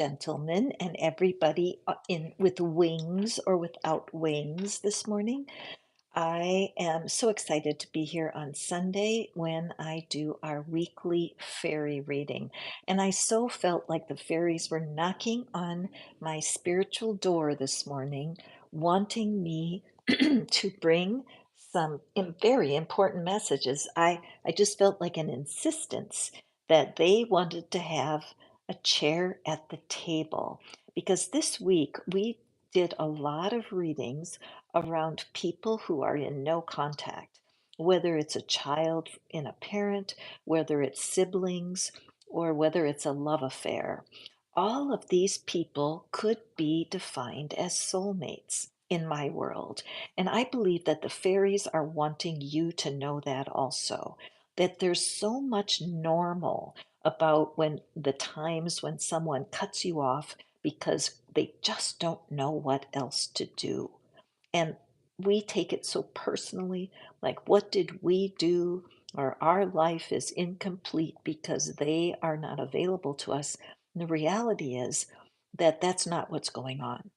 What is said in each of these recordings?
gentlemen, and everybody in with wings or without wings this morning. I am so excited to be here on Sunday when I do our weekly fairy reading. And I so felt like the fairies were knocking on my spiritual door this morning, wanting me to bring some very important messages. I just felt like an insistence that they wanted to have a chair at the table because this week we did a lot of readings around people who are in no contact, whether it's a child in a parent, whether it's siblings, or whether it's a love affair. All of these people could be defined as soulmates in my world. And I believe that the fairies are wanting you to know that also, that there's so much normal about when the times when someone cuts you off because they just don't know what else to do. And we take it so personally, like, what did we do? Or our life is incomplete because they are not available to us. And the reality is that that's not what's going on.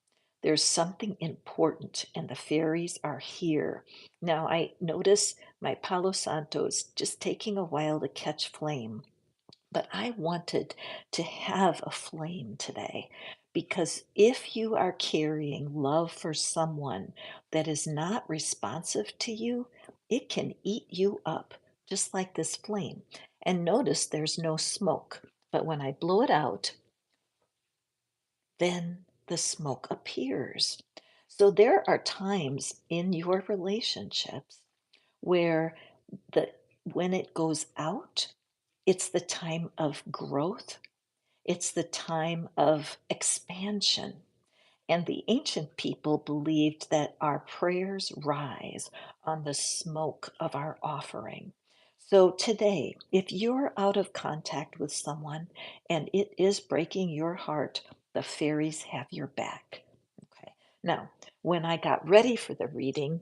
There's something important, and the fairies are here. Now, I notice my Palo Santo is just taking a while to catch flame. But I wanted to have a flame today because if you are carrying love for someone that is not responsive to you, it can eat you up, just like this flame. And notice there's no smoke, but when I blow it out, then the smoke appears. So there are times in your relationships where the when it goes out, it's the time of growth, it's the time of expansion. And the ancient people believed that our prayers rise on the smoke of our offering. So today, if you're out of contact with someone and it is breaking your heart, the fairies have your back. Okay. Now, when I got ready for the reading,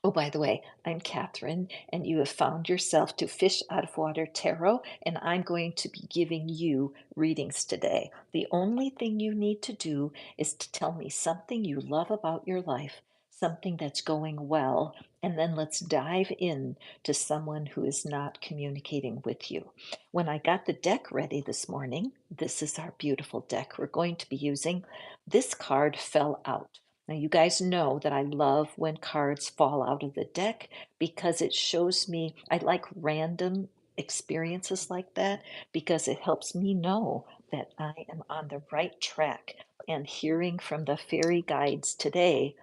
oh, by the way, I'm Catherine, and you have found yourself to Fish Out of Water Tarot, and I'm going to be giving you readings today. The only thing you need to do is to tell me something you love about your life, something that's going well, and then let's dive in to someone who is not communicating with you. When I got the deck ready this morning, this is our beautiful deck we're going to be using. This card fell out. Now, you guys know that I love when cards fall out of the deck because it shows me, I like random experiences like that because it helps me know that I am on the right track. And hearing from the fairy guides today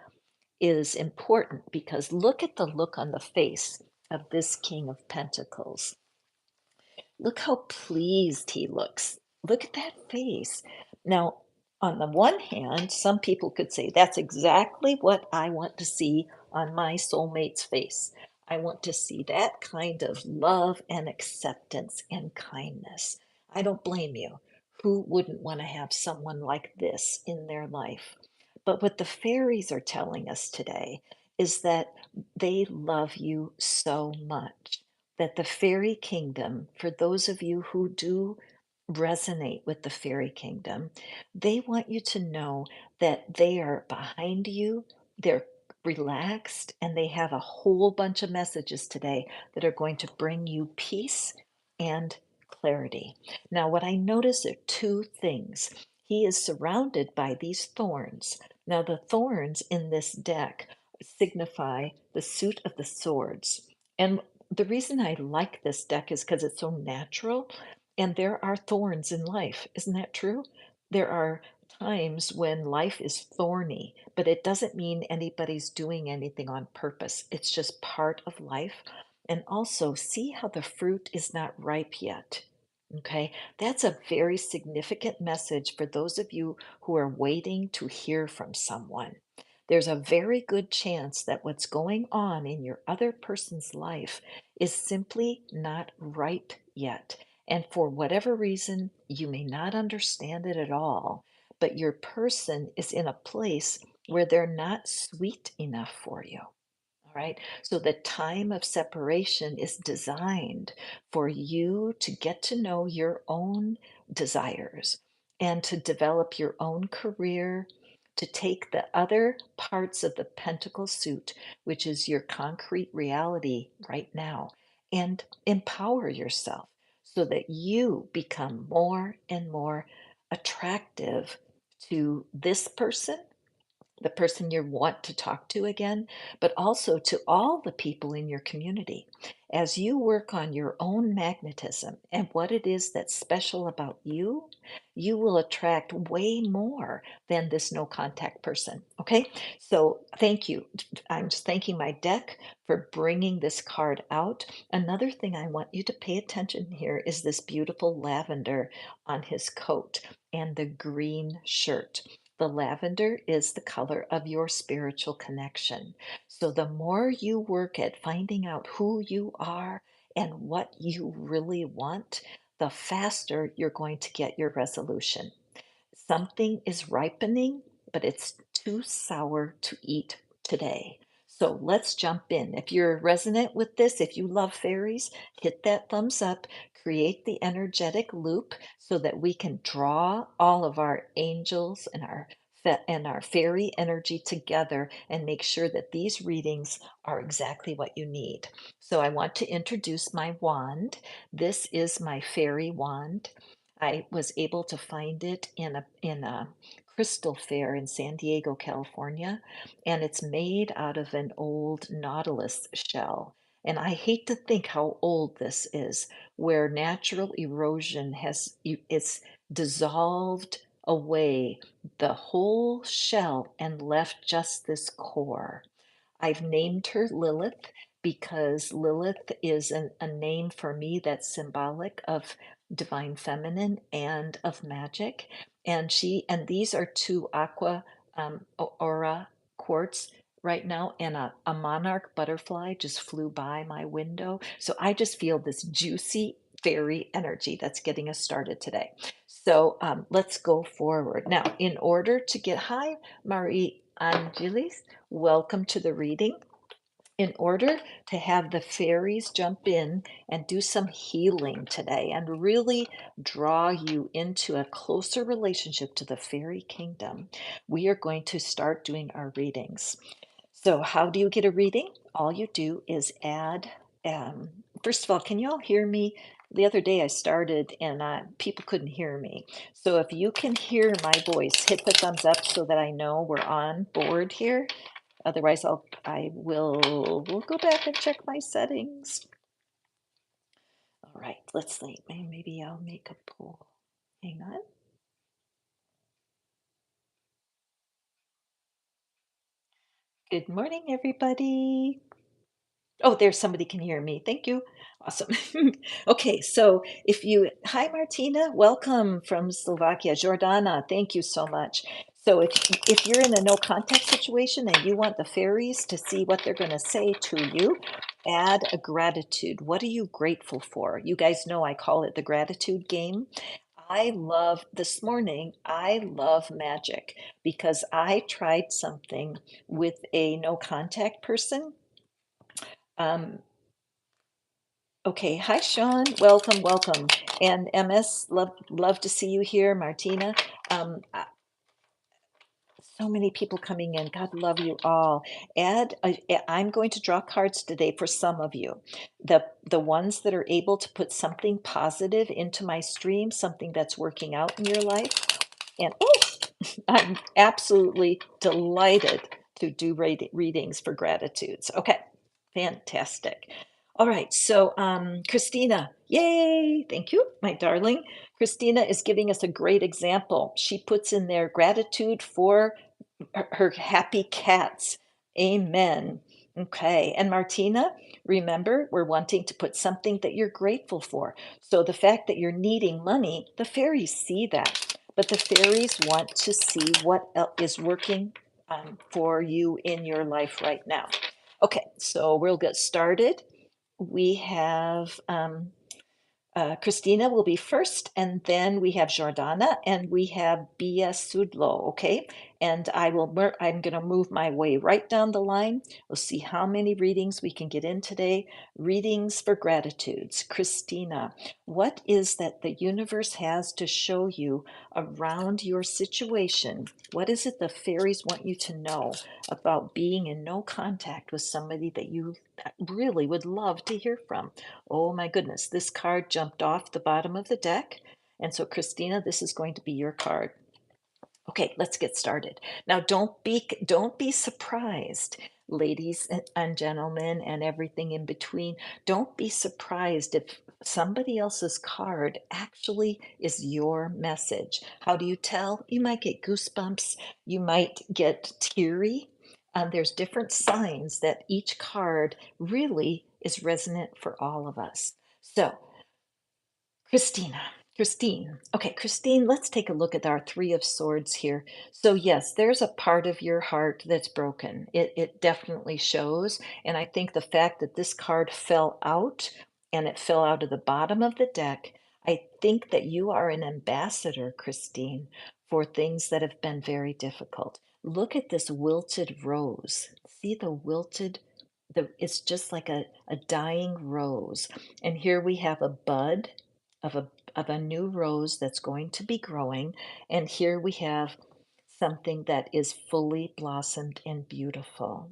is important because look at the look on the face of this King of Pentacles. Look how pleased he looks. Look at that face. Now, on the one hand, some people could say that's exactly what I want to see on my soulmate's face. I want to see that kind of love and acceptance and kindness. I don't blame you. Who wouldn't want to have someone like this in their life? But what the fairies are telling us today is that they love you so much that the fairy kingdom, for those of you who do resonate with the fairy kingdom, they want you to know that they are behind you, they're relaxed, and they have a whole bunch of messages today that are going to bring you peace and clarity. Now, what I notice are two things. He is surrounded by these thorns. Now, the thorns in this deck signify the suit of the swords. And the reason I like this deck is because it's so natural, and there are thorns in life. Isn't that true? There are times when life is thorny, but it doesn't mean anybody's doing anything on purpose. It's just part of life. And also, see how the fruit is not ripe yet. Okay, that's a very significant message for those of you who are waiting to hear from someone. There's a very good chance that what's going on in your other person's life is simply not ripe yet. And for whatever reason, you may not understand it at all, but your person is in a place where they're not sweet enough for you. All right. So the time of separation is designed for you to get to know your own desires and to develop your own career, to take the other parts of the pentacle suit, which is your concrete reality right now, and empower yourself so that you become more and more attractive to this person, the person you want to talk to again, but also to all the people in your community. As you work on your own magnetism and what it is that's special about you, you will attract way more than this no contact person. Okay, so thank you. I'm just thanking my deck for bringing this card out. Another thing I want you to pay attention here is this beautiful lavender on his coat and the green shirt. The lavender is the color of your spiritual connection. So the more you work at finding out who you are and what you really want, the faster you're going to get your resolution. Something is ripening, but it's too sour to eat today. So let's jump in. If you're resonant with this, if you love fairies, hit that thumbs up, create the energetic loop so that we can draw all of our angels and our fairy energy together and make sure that these readings are exactly what you need. So I want to introduce my wand. This is my fairy wand. I was able to find it in a crystal fair in San Diego, California, and it's made out of an old nautilus shell. And I hate to think how old this is, where natural erosion it's dissolved away the whole shell and left just this core. I've named her Lilith because Lilith is a name for me that's symbolic of divine feminine and of magic. And these are two aqua aura quartz right now, and a monarch butterfly just flew by my window. So I just feel this juicy fairy energy that's getting us started today. So let's go forward. Now, in order to get, hi, Marie Angelis, welcome to the reading. In order to have the fairies jump in and do some healing today and really draw you into a closer relationship to the fairy kingdom, we are going to start doing our readings. So, how do you get a reading? All you do is add, um, first of all, can you all hear me? The other day I started and people couldn't hear me. So, if you can hear my voice, hit the thumbs up so that I know we're on board here. Otherwise, we'll go back and check my settings. All right, let's see. Maybe I'll make a poll. Hang on. Good morning, everybody. Oh, there's somebody can hear me. Thank you. Awesome. Okay, so hi Martina, welcome from Slovakia. Jordana, thank you so much. So if you're in a no contact situation and you want the fairies to see what they're going to say to you, add a gratitude. What are you grateful for? You guys know I call it the gratitude game. This morning, I love magic because I tried something with a no contact person. Um, Okay, hi Sean, welcome, welcome. And MS, love to see you here, Martina. Um, uh, so many people coming in. God love you all. I'm going to draw cards today for some of you. The ones that are able to put something positive into my stream, something that's working out in your life. And I'm absolutely delighted to do readings for gratitudes. Okay, fantastic. All right, so Christina, yay, thank you, my darling. Christina is giving us a great example. She puts in there gratitude for her happy cats. Amen. Okay, and Martina, remember, we're wanting to put something that you're grateful for. So the fact that you're needing money, the fairies see that, but the fairies want to see what is working for you in your life right now. Okay, so we'll get started. We have Christina will be first, and then we have Jordana, and we have Bia Sudlo, okay? and I'm going to move my way right down the line. We'll see how many readings we can get in today. Readings for gratitudes. Christina, what is that the universe has to show you around your situation? What is it the fairies want you to know about being in no contact with somebody that you really would love to hear from? Oh my goodness, this card jumped off the bottom of the deck. And so, Christina, this is going to be your card. Okay, let's get started. Now, don't be surprised, ladies and gentlemen, and everything in between. Don't be surprised if somebody else's card actually is your message. How do you tell? You might get goosebumps. You might get teary. There's different signs that each card really is resonant for all of us. So, Christina, Christine. Okay, Christine, let's take a look at our Three of Swords here. So, yes, there's a part of your heart that's broken. It definitely shows. And I think the fact that this card fell out and it fell out of the bottom of the deck, I think that you are an ambassador, Christine, for things that have been very difficult. Look at this wilted rose. See the wilted, it's just like a dying rose. And here we have a bud of a new rose that's going to be growing. And here we have something that is fully blossomed and beautiful.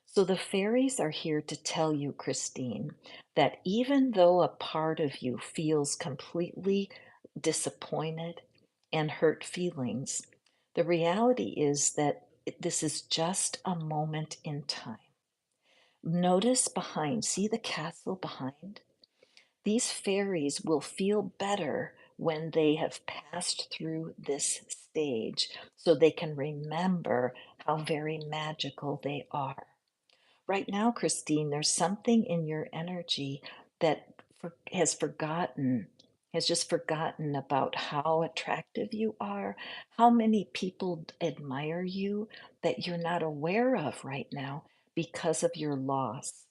So the fairies are here to tell you, Christine, that even though a part of you feels completely disappointed and hurt feelings, the reality is that this is just a moment in time. Notice behind, see the castle behind? These fairies will feel better when they have passed through this stage so they can remember how very magical they are. Right now, Christine, there's something in your energy that has just forgotten about how attractive you are, how many people admire you that you're not aware of right now because of your loss.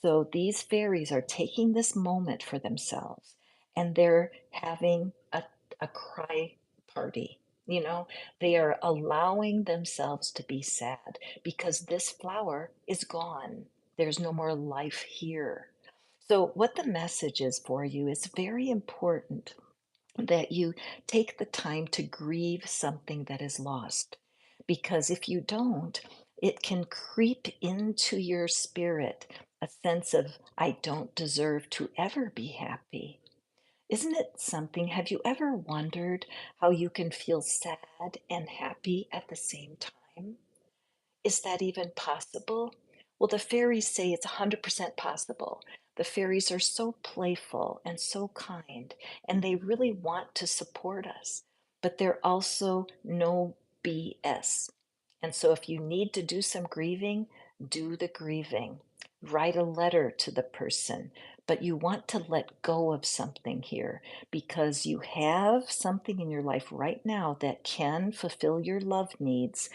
So these fairies are taking this moment for themselves and they're having a cry party. You know, they are allowing themselves to be sad because this flower is gone. There's no more life here. So, what the message is for you is very important that you take the time to grieve something that is lost. Because if you don't, it can creep into your spirit a sense of, I don't deserve to ever be happy. Isn't it something? Have you ever wondered how you can feel sad and happy at the same time? Is that even possible? Well, the fairies say it's 100% possible. The fairies are so playful and so kind, and they really want to support us, but they're also no BS. And so, if you need to do some grieving, do the grieving. Write a letter to the person, but you want to let go of something here because you have something in your life right now that can fulfill your love needs.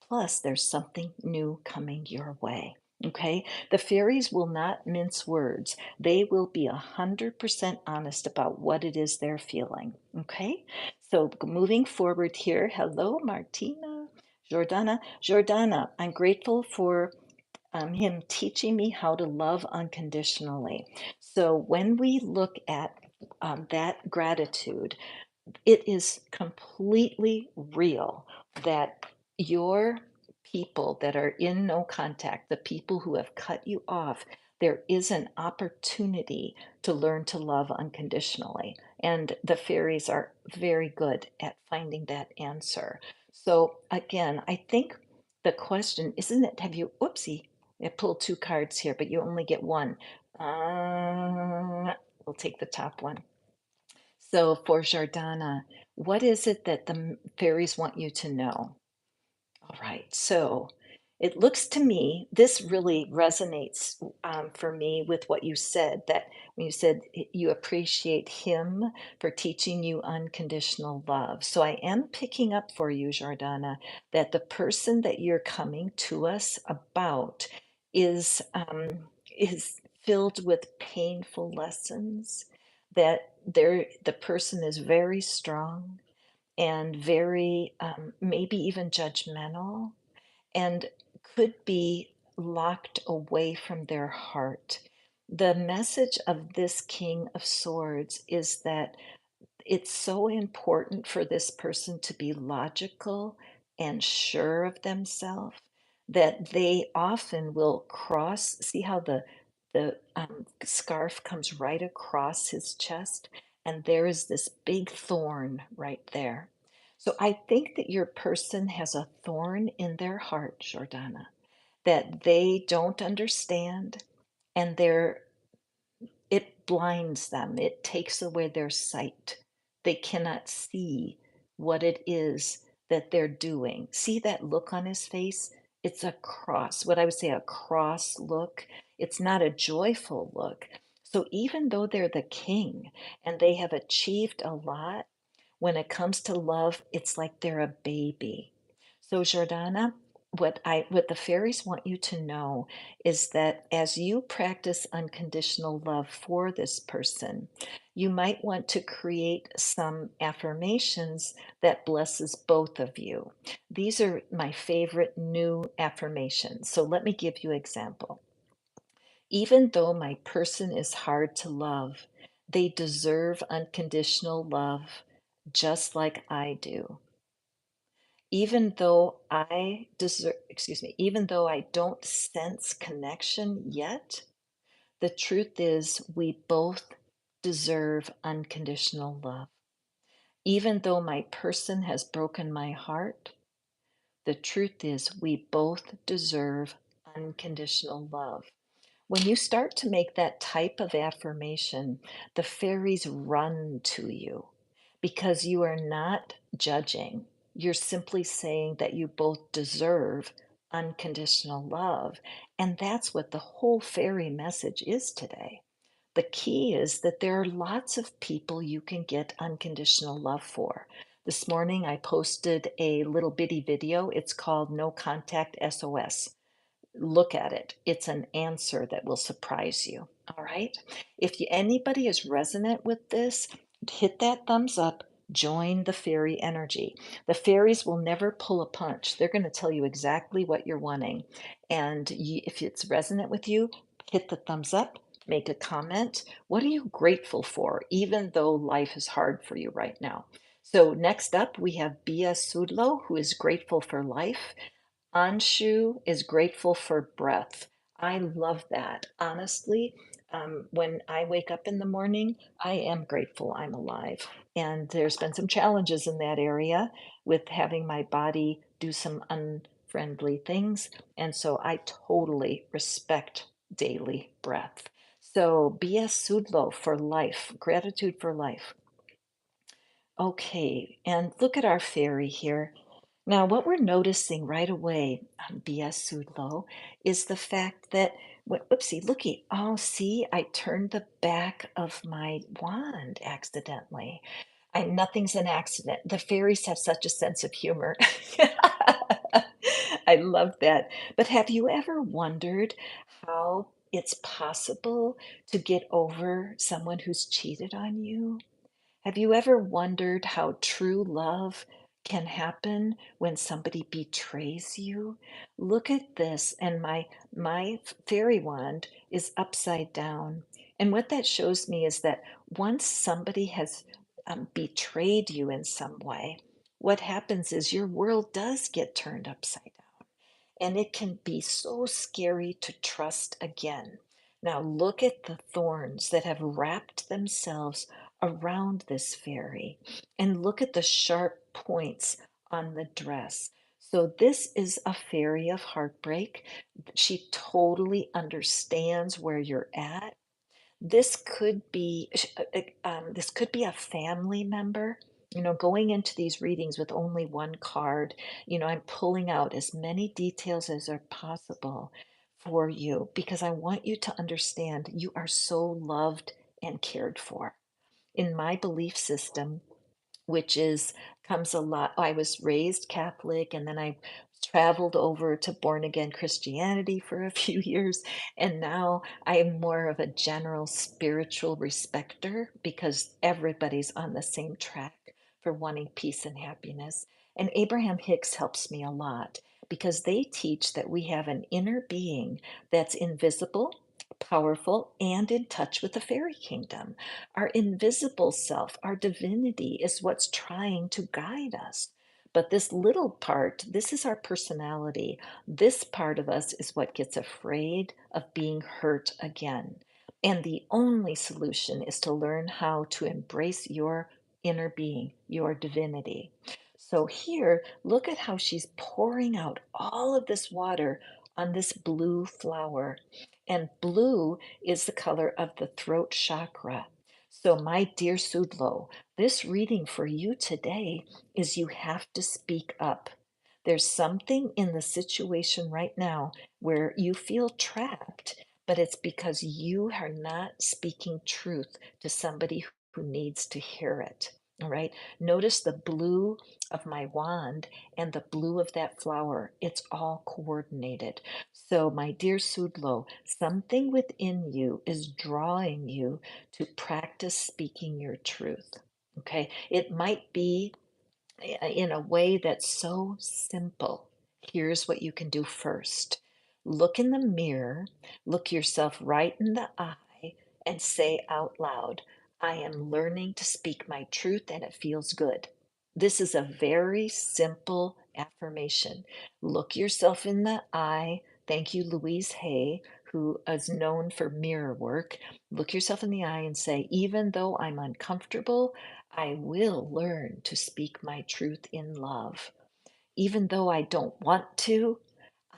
Plus, there's something new coming your way. Okay, the fairies will not mince words. They will be 100% honest about what it is they're feeling. Okay, so moving forward here. Hello, Martina. Jordana. Jordana, I'm grateful for him teaching me how to love unconditionally. So when we look at that gratitude, it is completely real that your people that are in no contact, the people who have cut you off, there is an opportunity to learn to love unconditionally. And the fairies are very good at finding that answer. So, again, I think the question, isn't it? Have you, whoopsie, I pulled two cards here, but you only get one. We'll take the top one. So for Jordana, what is it that the fairies want you to know? All right, so it looks to me, this really resonates for me with what you said, that when you said you appreciate him for teaching you unconditional love. So I am picking up for you, Jordana, that the person that you're coming to us about is filled with painful lessons, that the person is very strong and very, maybe even judgmental, and could be locked away from their heart. The message of this King of Swords is that it's so important for this person to be logical and sure of themselves that they often will cross. See how the scarf comes right across his chest, and there is this big thorn right there. So I think that your person has a thorn in their heart, Jordana, that they don't understand, and it blinds them. It takes away their sight. They cannot see what it is that they're doing. See that look on his face? It's a cross, what I would say a cross look. It's not a joyful look. So even though they're the king and they have achieved a lot, when it comes to love, it's like they're a baby. So Jordana, what the fairies want you to know is that as you practice unconditional love for this person, you might want to create some affirmations that blesses both of you. These are my favorite new affirmations. So let me give you an example. Even though my person is hard to love, they deserve unconditional love just like I do. Even though I don't sense connection yet, the truth is we both deserve unconditional love. Even though my person has broken my heart, the truth is we both deserve unconditional love. When you start to make that type of affirmation, the fairies run to you because you are not judging. You're simply saying that you both deserve unconditional love. And that's what the whole fairy message is today. The key is that there are lots of people you can get unconditional love for. This morning I posted a little bitty video. It's called No Contact SOS. Look at it. It's an answer that will surprise you. All right. If anybody is resonant with this, hit that thumbs up. Join the fairy energy. The fairies will never pull a punch. They're going to tell you exactly what you're wanting. And if it's resonant with you, hit the thumbs up, make a comment. What are you grateful for, even though life is hard for you right now? So, next up, we have Bia Sudlo, who is grateful for life. Anshu is grateful for breath. I love that. Honestly, when I wake up in the morning, I am grateful I'm alive. And there's been some challenges in that area with having my body do some unfriendly things. And so I totally respect daily breath. So B.S. Sudlo for life, gratitude for life. Okay, and look at our fairy here. Now, what we're noticing right away on B.S. Sudlow is the fact that, whoopsie, looky, oh, see, I turned the back of my wand accidentally. Nothing's an accident. The fairies have such a sense of humor. I love that. But have you ever wondered how it's possible to get over someone who's cheated on you? Have you ever wondered how true love can happen when somebody betrays you? Look at this, and my fairy wand is upside down. And what that shows me is that once somebody has betrayed you in some way, what happens is your world does get turned upside down. And it can be so scary to trust again. Now, look at the thorns that have wrapped themselves around this fairy, and look at the sharp points on the dress. So, this is a fairy of heartbreak. She totally understands where you're at. This could be a family member. Going into these readings with only one card, I'm pulling out as many details as are possible for you because I want you to understand you are so loved and cared for. In my belief system, which is comes a lot. I was raised Catholic, and then I traveled over to born again Christianity for a few years, and now I am more of a general spiritual respecter because everybody's on the same track for wanting peace and happiness. And Abraham Hicks helps me a lot because they teach that we have an inner being that's invisible, powerful, and in touch with the fairy kingdom. Our invisible self, our divinity, is what's trying to guide us. But this little part, this is our personality. This part of us is what gets afraid of being hurt again. And the only solution is to learn how to embrace your inner being, your divinity. So here, look at how she's pouring out all of this water on this blue flower. And blue is the color of the throat chakra. So, my dear Sudlo, this reading for you today is you have to speak up. There's something in the situation right now where you feel trapped, but it's because you are not speaking truth to somebody who needs to hear it. All right. Notice the blue of my wand and the blue of that flower. It's all coordinated. So, my dear Sudlo, something within you is drawing you to practice speaking your truth. Okay. It might be in a way that's so simple. Here's what you can do first. Look in the mirror, look yourself right in the eye, and say out loud, I am learning to speak my truth and it feels good. This is a very simple affirmation. Look yourself in the eye. Thank you, Louise Hay, who is known for mirror work. Look yourself in the eye and say, even though I'm uncomfortable, I will learn to speak my truth in love. Even though I don't want to,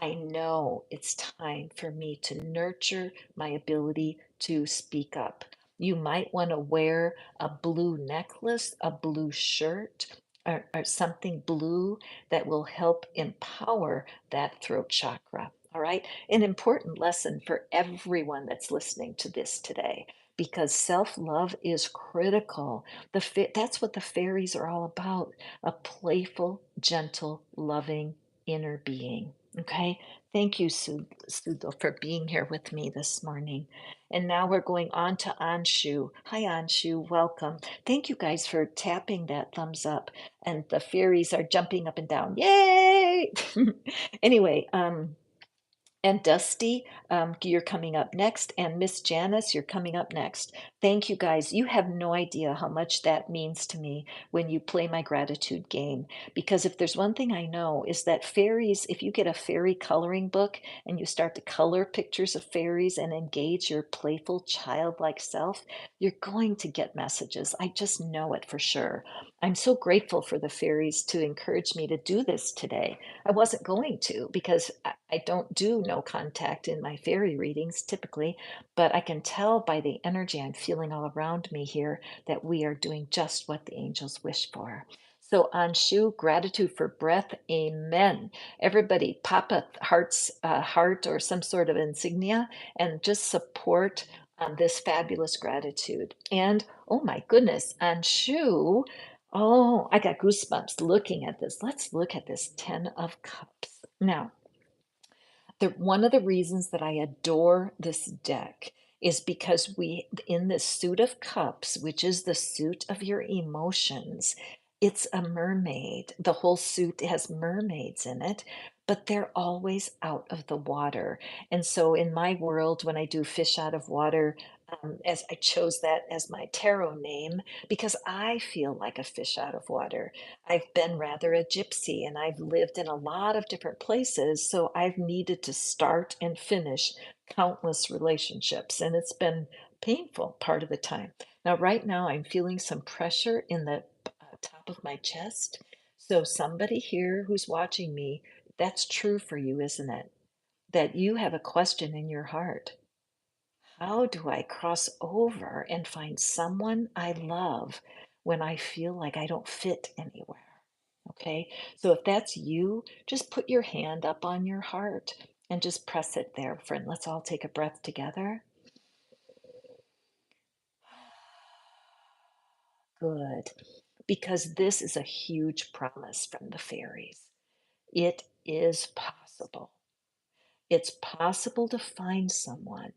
I know it's time for me to nurture my ability to speak up. You might want to wear a blue necklace, a blue shirt, or something blue that will help empower that throat chakra. All right. An important lesson for everyone that's listening to this today, because self love is critical. That's what the fairies are all about, a playful, gentle, loving inner being. Okay, thank you, Sudo, for being here with me this morning. And now we're going on to Anshu. Hi, Anshu, welcome. Thank you guys for tapping that thumbs up. And the fairies are jumping up and down. Yay! Anyway, and Dusty, you're coming up next. And Miss Janice, you're coming up next. Thank you guys. You have no idea how much that means to me when you play my gratitude game. Because if there's one thing I know is that fairies, if you get a fairy coloring book and you start to color pictures of fairies and engage your playful childlike self, you're going to get messages. I just know it for sure. I'm so grateful for the fairies to encourage me to do this today. I wasn't going to because I don't do no contact in my fairy readings typically, but I can tell by the energy I'm feeling all around me here that we are doing just what the angels wish for. So, Anshu, gratitude for breath, amen. Everybody, pop a heart or some sort of insignia and just support this fabulous gratitude. And oh my goodness, Anshu, oh, I got goosebumps looking at this. Let's look at this 10 of Cups. Now, one of the reasons that I adore this deck is because in this suit of cups, which is the suit of your emotions, it's a mermaid. The whole suit has mermaids in it, but they're always out of the water. And so in my world, when I do fish out of water, as I chose that as my tarot name because I feel like a fish out of water. I've been rather a gypsy and I've lived in a lot of different places. So I've needed to start and finish countless relationships, and it's been painful part of the time. Now, right now, I'm feeling some pressure in the top of my chest. So, somebody here who's watching me, that's true for you, isn't it? That you have a question in your heart. How do I cross over and find someone I love when I feel like I don't fit anywhere? Okay, so if that's you, just put your hand up on your heart and just press it there, friend. Let's all take a breath together. Good, because this is a huge promise from the fairies. It is possible. It's possible to find someone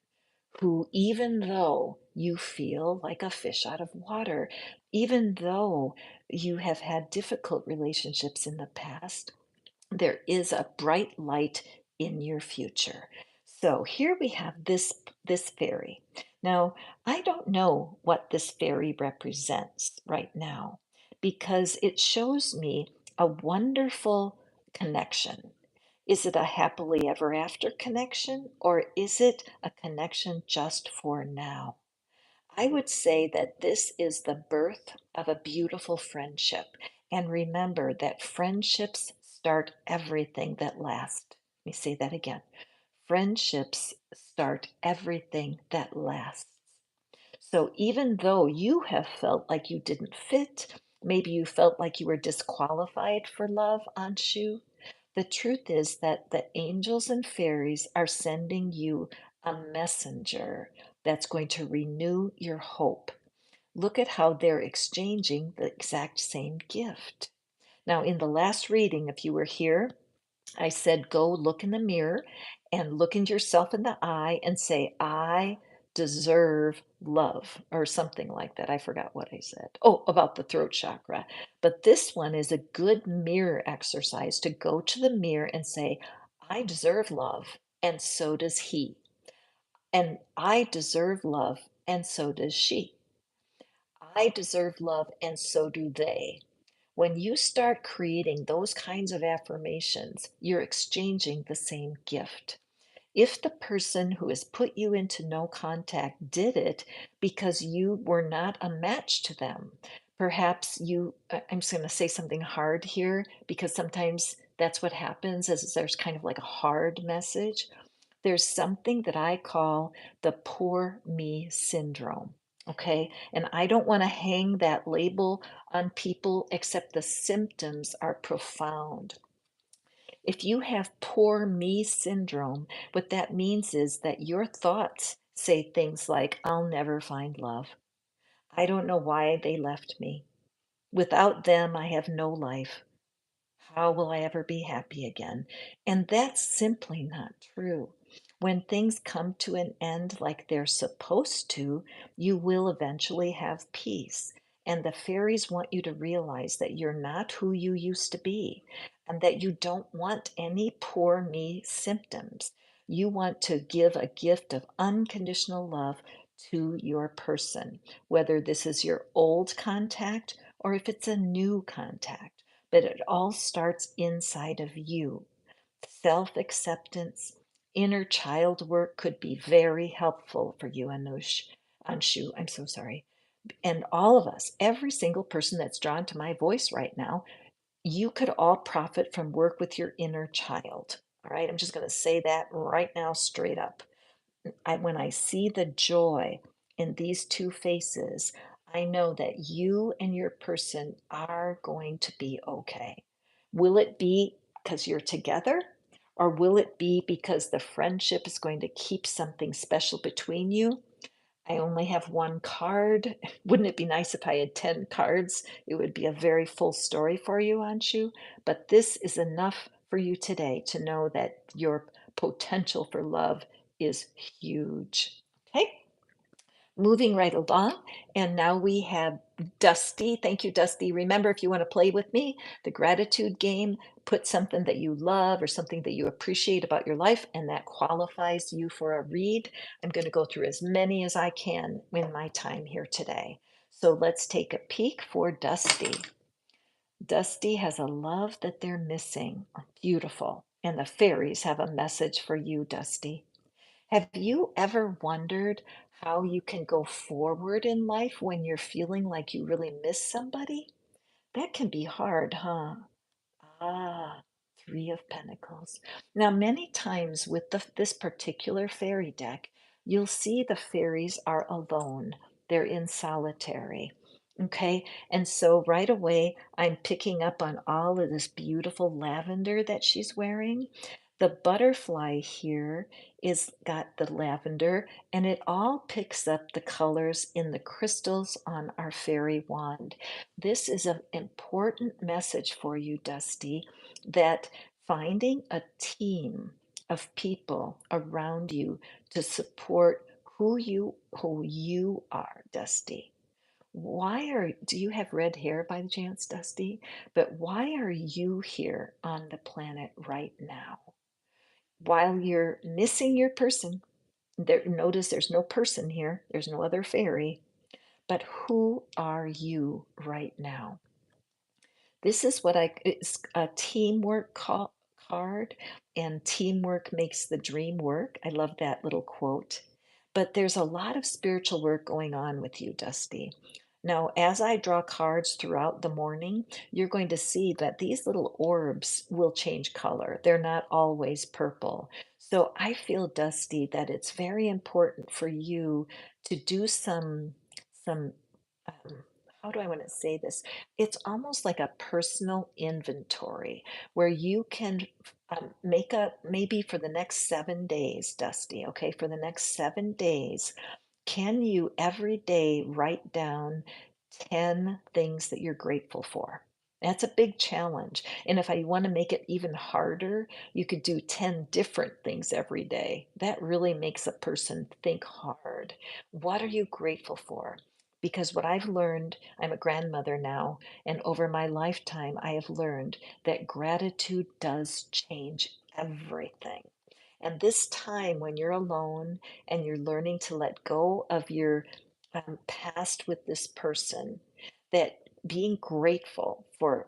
who, even though you feel like a fish out of water. Even though you have had difficult relationships in the past, there is a bright light in your future. So here we have this fairy. Now, I don't know what this fairy represents right now because it shows me a wonderful connection. Is it a happily ever after connection, or is it a connection just for now? I would say that this is the birth of a beautiful friendship. And remember that friendships start everything that lasts. Let me say that again. Friendships start everything that lasts. So even though you have felt like you didn't fit, maybe you felt like you were disqualified for love, Anshu, the truth is that the angels and fairies are sending you a messenger that's going to renew your hope. Look at how they're exchanging the exact same gift. Now, in the last reading, if you were here, I said, go look in the mirror and look into yourself in the eye and say, I deserve love, or something like that. I forgot what I said. Oh, about the throat chakra. But this one is a good mirror exercise to go to the mirror and say, I deserve love, and so does he. And I deserve love, and so does she. I deserve love, and so do they. When you start creating those kinds of affirmations, you're exchanging the same gift. If the person who has put you into no contact did it because you were not a match to them, perhaps I'm just going to say something hard here because sometimes that's what happens is there's kind of like a hard message. There's something that I call the poor me syndrome. Okay. And I don't want to hang that label on people, except the symptoms are profound. If you have poor me syndrome, what that means is that your thoughts say things like, I'll never find love. I don't know why they left me. Without them, I have no life. How will I ever be happy again? And that's simply not true. When things come to an end like they're supposed to, you will eventually have peace. And the fairies want you to realize that you're not who you used to be and that you don't want any poor me symptoms. You want to give a gift of unconditional love to your person, whether this is your old contact or if it's a new contact, but it all starts inside of you. Self acceptance, inner child work could be very helpful for you, Anshu. I'm so sorry. And all of us, every single person that's drawn to my voice right now, you could all profit from work with your inner child. All right. I'm just going to say that right now, straight up. When I see the joy in these two faces, I know that you and your person are going to be okay. Will it be because you're together? Or will it be because the friendship is going to keep something special between you? I only have one card. Wouldn't it be nice if I had 10 cards? It would be a very full story for you, Anshu. But this is enough for you today to know that your potential for love is huge. Okay? Moving right along, and now we have Dusty. Thank you, Dusty. Remember, if you want to play with me, the gratitude game, put something that you love or something that you appreciate about your life, and that qualifies you for a read. I'm going to go through as many as I can in my time here today. So let's take a peek for Dusty. Dusty has a love that they're missing. Beautiful. And the fairies have a message for you, Dusty. Have you ever wondered how you can go forward in life when you're feeling like you really miss somebody? That can be hard, huh? Ah, Three of Pentacles. Now, many times with this particular fairy deck, you'll see the fairies are alone. They're in solitary. Okay, and so right away, I'm picking up on all of this beautiful lavender that she's wearing. The butterfly here is got the lavender, and it all picks up the colors in the crystals on our fairy wand. This is an important message for you, Dusty, that finding a team of people around you to support who you are, Dusty. Do you have red hair by chance, Dusty? But why are you here on the planet right now? While you're missing your person, notice there's no person here, there's no other fairy, but who are you right now? This is it's a card, and teamwork makes the dream work. I love that little quote. But there's a lot of spiritual work going on with you, Dusty. Now, as I draw cards throughout the morning, you're going to see that these little orbs will change color. They're not always purple. So I feel, Dusty, that it's very important for you to do some um, how do I want to say this? It's almost like a personal inventory where you can make a maybe for the next 7 days, Dusty, okay, for the next 7 days, can you every day write down 10 things that you're grateful for? That's a big challenge. And if I want to make it even harder, you could do 10 different things every day. That really makes a person think hard. What are you grateful for? Because what I've learned, I'm a grandmother now, and over my lifetime, I have learned that gratitude does change everything. And this time when you're alone and you're learning to let go of your past with this person, that being grateful for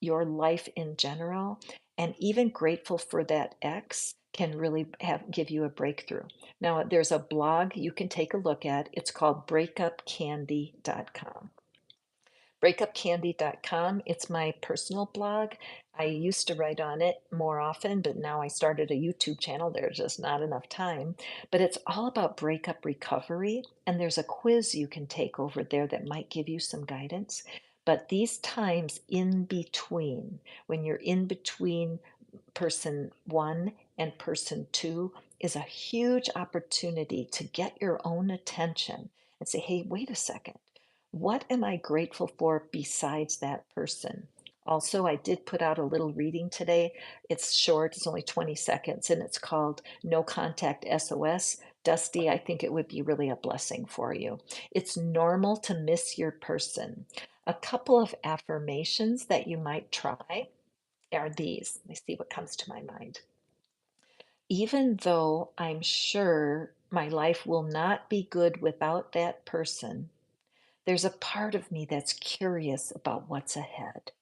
your life in general and even grateful for that ex can really give you a breakthrough. Now, there's a blog you can take a look at. It's called breakupcandy.com. Breakupcandy.com. It's my personal blog. I used to write on it more often, but now I started a YouTube channel. There's just not enough time. But it's all about breakup recovery. And there's a quiz you can take over there that might give you some guidance. But these times in between, when you're in between person one and person two, is a huge opportunity to get your own attention and say, hey, wait a second. What am I grateful for besides that person? Also, I did put out a little reading today. It's short, it's only 20 seconds, and it's called No Contact SOS. Dusty, I think it would be really a blessing for you. It's normal to miss your person. A couple of affirmations that you might try are these. Let me see what comes to my mind. Even though I'm sure my life will not be good without that person, there's a part of me that's curious about what's ahead.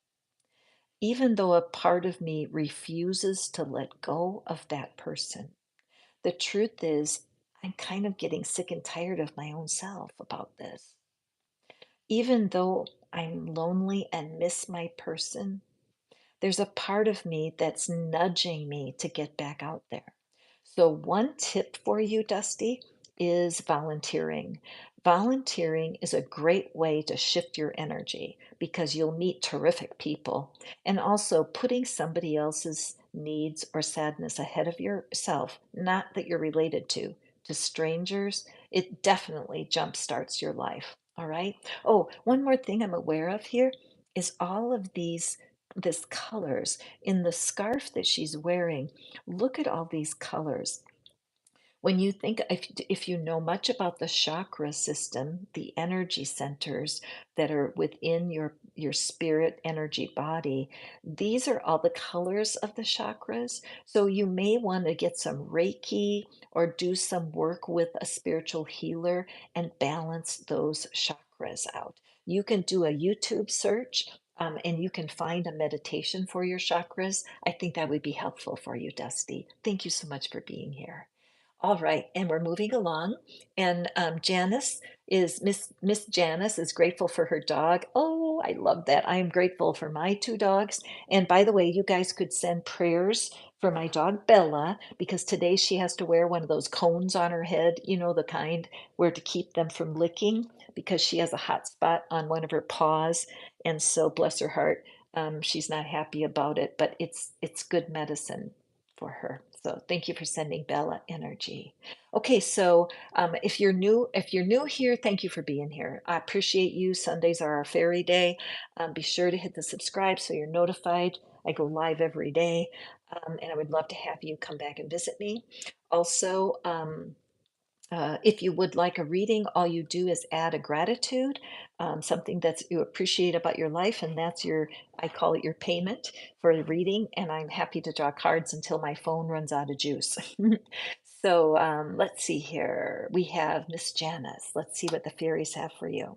Even though a part of me refuses to let go of that person, the truth is, I'm kind of getting sick and tired of my own self about this. Even though I'm lonely and miss my person, there's a part of me that's nudging me to get back out there. So, one tip for you, Dusty, is volunteering. Volunteering is a great way to shift your energy because you'll meet terrific people. And also, putting somebody else's needs or sadness ahead of yourself, not that you're related to strangers, it definitely jumpstarts your life. All right. Oh, one more thing I'm aware of here is all of this colors in the scarf that she's wearing. Look at all these colors. When you think, if you know much about the chakra system, the energy centers that are within your spirit energy body, these are all the colors of the chakras. So you may want to get some Reiki or do some work with a spiritual healer and balance those chakras out. You can do a YouTube search. And you can find a meditation for your chakras. I think that would be helpful for you, Dusty. Thank you so much for being here. All right, and we're moving along. And Janice is Miss Janice is grateful for her dog. Oh, I love that. I am grateful for my two dogs. And by the way, you guys could send prayers for my dog Bella because today she has to wear one of those cones on her head, you know, the kind where to keep them from licking because she has a hot spot on one of her paws. And so, bless her heart, she's not happy about it, but it's good medicine for her. So thank you for sending Bella energy. Okay, so if you're new here, thank you for being here. I appreciate you. Sundays are our fairy day. Be sure to hit the subscribe so you're notified. I go live every day, and I would love to have you come back and visit me. Also, If you would like a reading, all you do is add a gratitude, something that you appreciate about your life, and that's your, I call it your payment for the reading. And I'm happy to draw cards until my phone runs out of juice. So let's see here. We have Miss Janice. Let's see what the fairies have for you.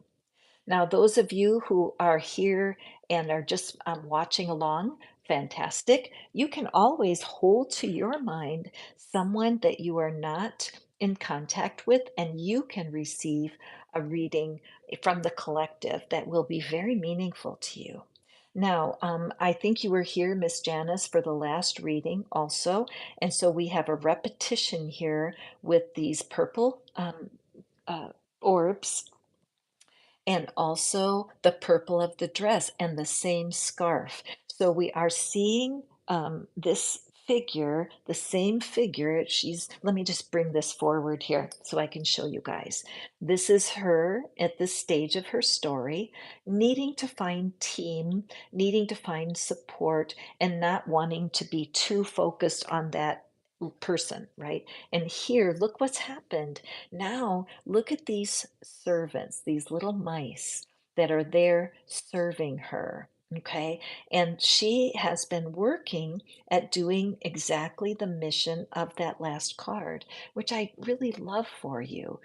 Now, those of you who are here and are just watching along, fantastic. You can always hold to your mind someone that you are not in contact with, and you can receive a reading from the collective that will be very meaningful to you. Now, I think you were here, Miss Janice, for the last reading also. And so we have a repetition here with these purple uh, orbs and also the purple of the dress and the same scarf. So we are seeing this figure, the same figure. She's, let me just bring this forward here so I can show you guys. This is her at this stage of her story, needing to find team, needing to find support, and not wanting to be too focused on that person, right? And here, look what's happened. Now, look at these servants, these little mice that are there serving her. Okay. And she has been working at doing exactly the mission of that last card, which I really love for you,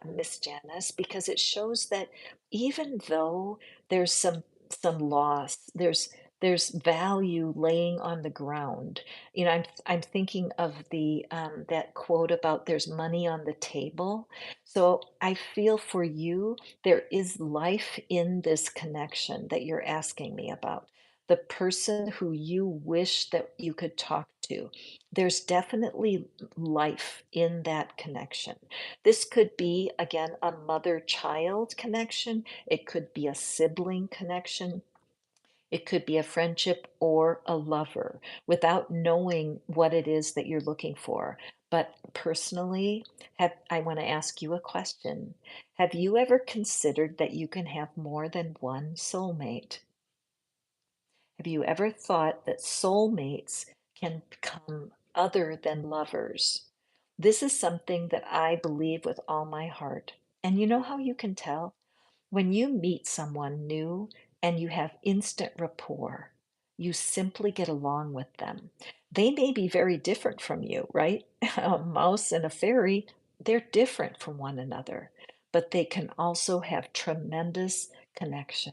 Miss Janice, because it shows that even though there's some loss, there's value laying on the ground. You know, I'm thinking of the that quote about there's money on the table. So I feel for you, there is life in this connection that you're asking me about. The person who you wish that you could talk to. There's definitely life in that connection. This could be, again, a mother-child connection. It could be a sibling connection. It could be a friendship or a lover without knowing what it is that you're looking for. But personally, I want to ask you a question. Have you ever considered that you can have more than one soulmate? Have you ever thought that soulmates can become other than lovers? This is something that I believe with all my heart. And you know how you can tell? When you meet someone new and you have instant rapport, you simply get along with them. They may be very different from you, right? A mouse and a fairy, they're different from one another, but they can also have tremendous connection.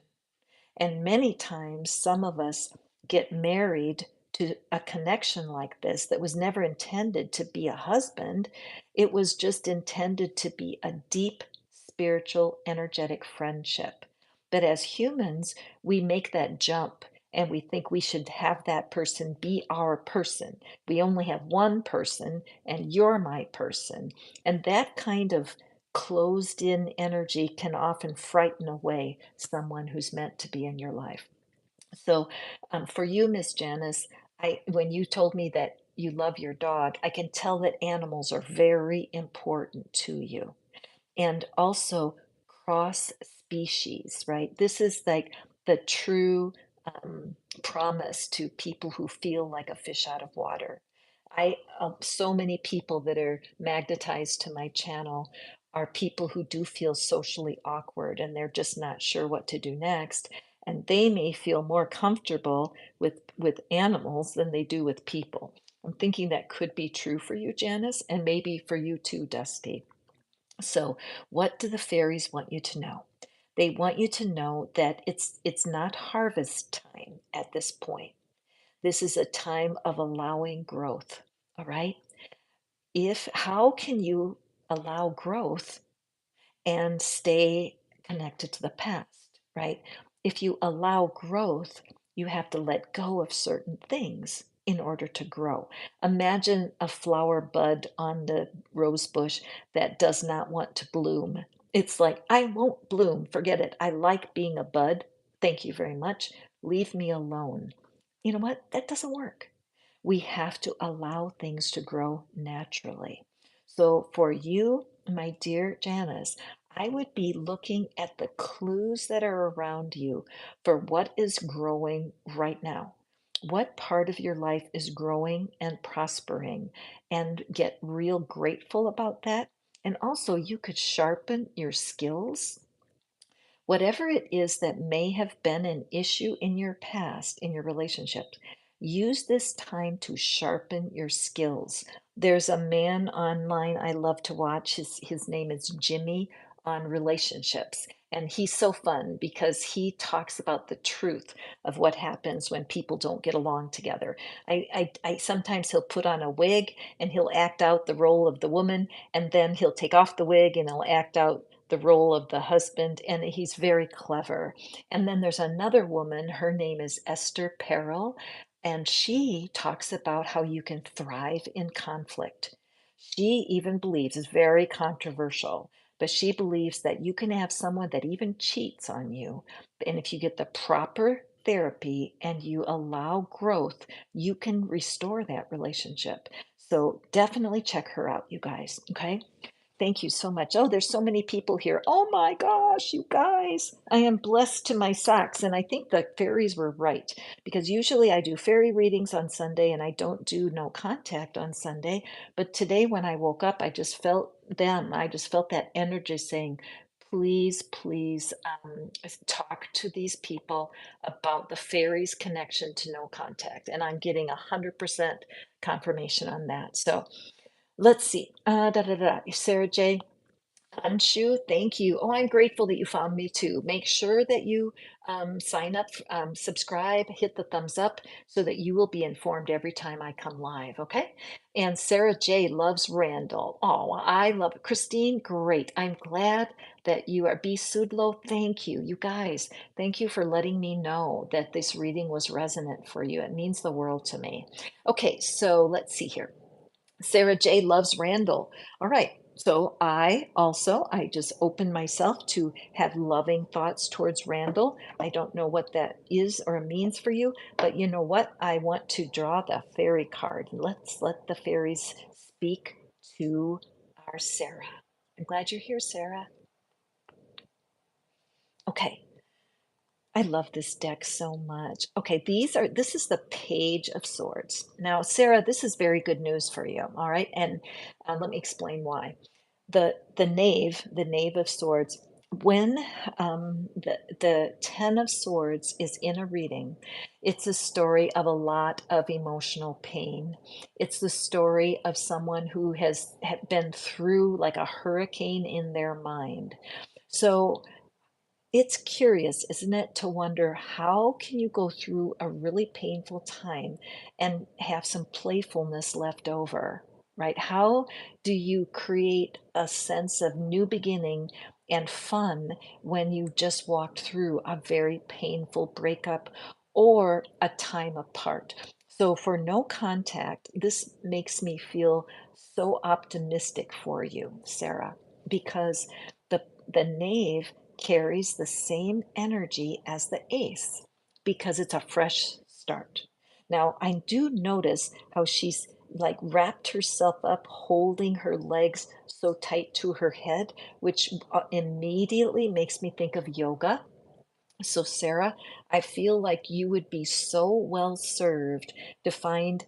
And many times, some of us get married to a connection like this that was never intended to be a husband. It was just intended to be a deep spiritual, energetic friendship. But as humans, we make that jump and we think we should have that person be our person. We only have one person, and you're my person. And that kind of closed in energy can often frighten away someone who's meant to be in your life. So, for you, Miss Janice, when you told me that you love your dog, I can tell that animals are very important to you. And also cross species, right? This is like the true promise to people who feel like a fish out of water. So many people that are magnetized to my channel are people who do feel socially awkward and they're just not sure what to do next. And they may feel more comfortable with animals than they do with people. I'm thinking that could be true for you, Janice, and maybe for you too, Dusty. So, what do the fairies want you to know? They want you to know that it's not harvest time at this point. This is a time of allowing growth. All right? If How can you allow growth and stay connected to the past, right? If you allow growth, you have to let go of certain things in order to grow. Imagine a flower bud on the rose bush that does not want to bloom. It's like, I won't bloom. Forget it. I like being a bud. Thank you very much. Leave me alone. You know what? That doesn't work. We have to allow things to grow naturally. So, for you, my dear Janice, I would be looking at the clues that are around you for what is growing right now. What part of your life is growing and prospering? And get real grateful about that And also, you could sharpen your skills. Whatever it is that may have been an issue in your past, in your relationships, use this time to sharpen your skills. There's a man online I love to watch. His name is Jimmy on relationships. And he's so fun because he talks about the truth of what happens when people don't get along together. I sometimes he'll put on a wig and he'll act out the role of the woman, and then he'll take off the wig and he'll act out the role of the husband, and he's very clever. And then there's another woman, her name is Esther Perel, and she talks about how you can thrive in conflict. She even believes, it's very controversial, but she believes that you can have someone that even cheats on you. And if you get the proper therapy and you allow growth, you can restore that relationship. So definitely check her out, you guys. Okay. Thank you so much. Oh, there's so many people here. Oh my gosh, you guys. I am blessed to my socks. And I think the fairies were right because usually I do fairy readings on Sunday and I don't do no contact on Sunday. But today when I woke up, I just felt them. I just felt that energy saying, please, please talk to these people about the fairies' connection to no contact. And I'm getting 100% confirmation on that. So, let's see. Sarah J. Anshu, thank you. Oh, I'm grateful that you found me too. Make sure that you sign up, subscribe, hit the thumbs up so that you will be informed every time I come live. Okay. And Sarah J loves Randall. Oh, I love it. Christine, great. I'm glad that you are. B. Sudlow, thank you. You guys, thank you for letting me know that this reading was resonant for you. It means the world to me. Okay, so let's see here. Sarah J loves Randall. All right. So I just opened myself to have loving thoughts towards Randall. I don't know what that is or means for you, but you know what? I want to draw the fairy card. Let's let the fairies speak to our Sarah. I'm glad you're here, Sarah. Okay. I love this deck so much. Okay, this is the Page of Swords. Now, Sarah, this is very good news for you, all right? And let me explain why. The Knave of Swords, when the Ten of Swords is in a reading, it's a story of a lot of emotional pain. It's the story of someone who has been through like a hurricane in their mind. So it's curious, isn't it, to wonder how can you go through a really painful time and have some playfulness left over, right? How do you create a sense of new beginning and fun when you just walked through a very painful breakup or a time apart? So for no contact, this makes me feel so optimistic for you, Sarah, because the knave carries the same energy as the ace because it's a fresh start. Now, I do notice how she's like wrapped herself up, holding her legs so tight to her head, which immediately makes me think of yoga. So, Sarah, I feel like you would be so well served to find.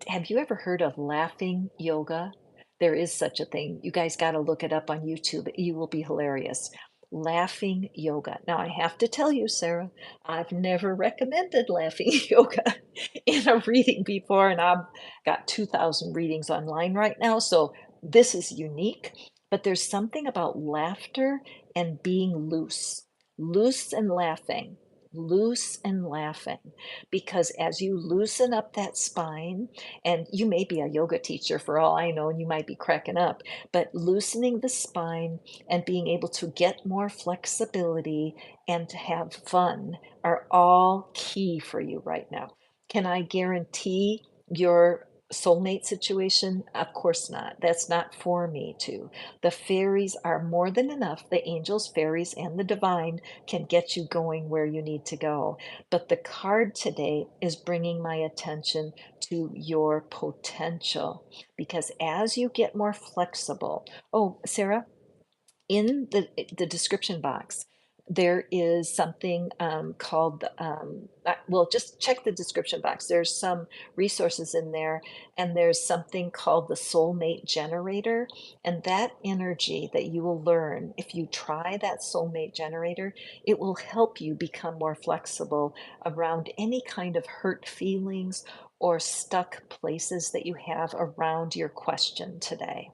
Have you ever heard of laughing yoga? There is such a thing. You guys got to look it up on YouTube. You will be hilarious. Laughing yoga. Now, I have to tell you, Sarah, I've never recommended laughing yoga in a reading before, and I've got 2,000 readings online right now. So, this is unique, but there's something about laughter and being loose and laughing, loose and laughing. Because as you loosen up that spine, and you may be a yoga teacher for all I know, and you might be cracking up, but loosening the spine and being able to get more flexibility and to have fun are all key for you right now. Can I guarantee your soulmate situation? Of course not. That's not for me to. The fairies are more than enough. The angels, fairies, and the divine can get you going where you need to go. But the card today is bringing my attention to your potential because as you get more flexible, oh, Sarah, in the description box, there is something called, well, just check the description box. There's some resources in there, and there's something called the soulmate generator. And that energy that you will learn, if you try that soulmate generator, it will help you become more flexible around any kind of hurt feelings or stuck places that you have around your question today.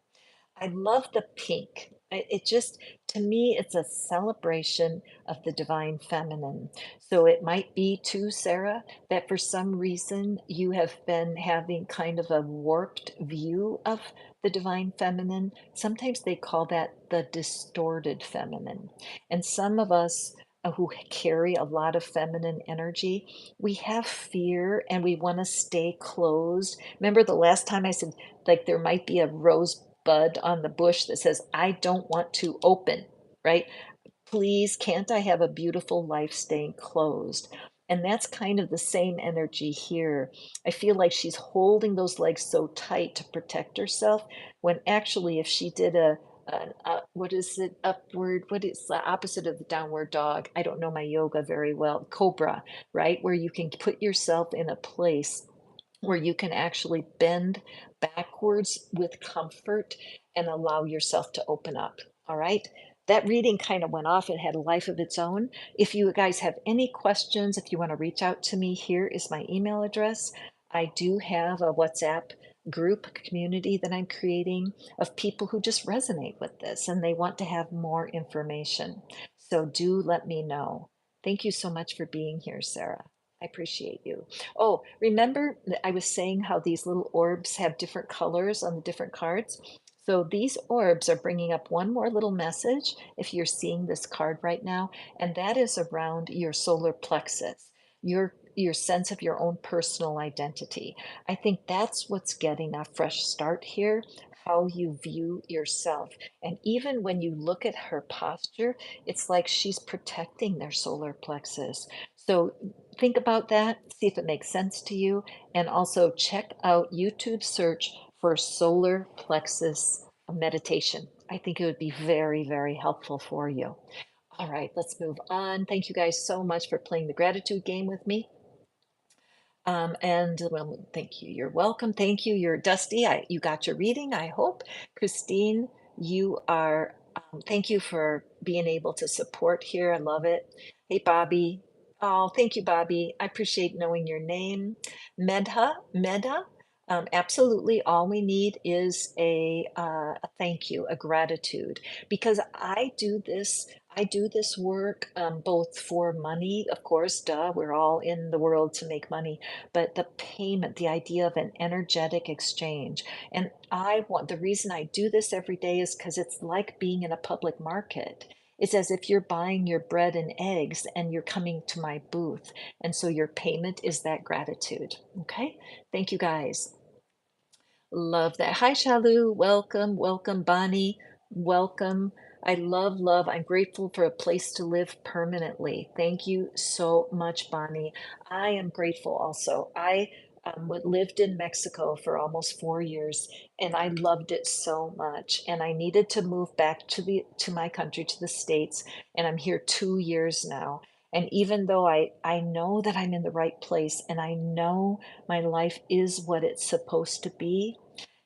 I love the pink. It just, to me, it's a celebration of the divine feminine. So it might be too, Sarah, that for some reason you have been having kind of a warped view of the divine feminine. Sometimes they call that the distorted feminine. And some of us who carry a lot of feminine energy, we have fear and we want to stay closed. Remember the last time I said, like, there might be a rose bud on the bush that says, I don't want to open, right? Please, can't I have a beautiful life staying closed? And that's kind of the same energy here. I feel like she's holding those legs so tight to protect herself, when actually, if she did what is it, upward, what is the opposite of the downward dog? I don't know my yoga very well. Cobra, right? Where you can put yourself in a place where you can actually bend backwards with comfort and allow yourself to open up. All right. That reading kind of went off. It had a life of its own. If you guys have any questions, if you want to reach out to me, here is my email address. I do have a WhatsApp group community that I'm creating of people who just resonate with this and they want to have more information. So do let me know. Thank you so much for being here, Sarah. I appreciate you. Oh, remember that I was saying how these little orbs have different colors on the different cards? So these orbs are bringing up one more little message if you're seeing this card right now, and that is around your solar plexus, your sense of your own personal identity. I think that's what's getting a fresh start here, how you view yourself. And even when you look at her posture, it's like she's protecting their solar plexus. So think about that, see if it makes sense to you, and also check out YouTube search for solar plexus meditation. I think it would be very, very helpful for you. All right, let's move on. Thank you guys so much for playing the gratitude game with me. And well, thank you. You're welcome. Thank you. You're Dusty. You got your reading, I hope. Christine, you are, thank you for being able to support here. I love it. Hey, Bobby. Oh, thank you, Bobby. I appreciate knowing your name. Medha, absolutely. All we need is a thank you, a gratitude, because I do this work both for money, of course, duh, we're all in the world to make money, but the payment, the idea of an energetic exchange. And the reason I do this every day is because it's like being in a public market. It's as if you're buying your bread and eggs and you're coming to my booth. And so your payment is that gratitude. Okay. Thank you guys. Love that. Hi, Shalu. Welcome. Welcome, Bonnie. Welcome. I love, love. I'm grateful for a place to live permanently. Thank you so much, Bonnie. I am grateful also. I lived in Mexico for almost 4 years and I loved it so much. And I needed to move back to my country, to the States. And I'm here 2 years now. And even though I know that I'm in the right place and I know my life is what it's supposed to be,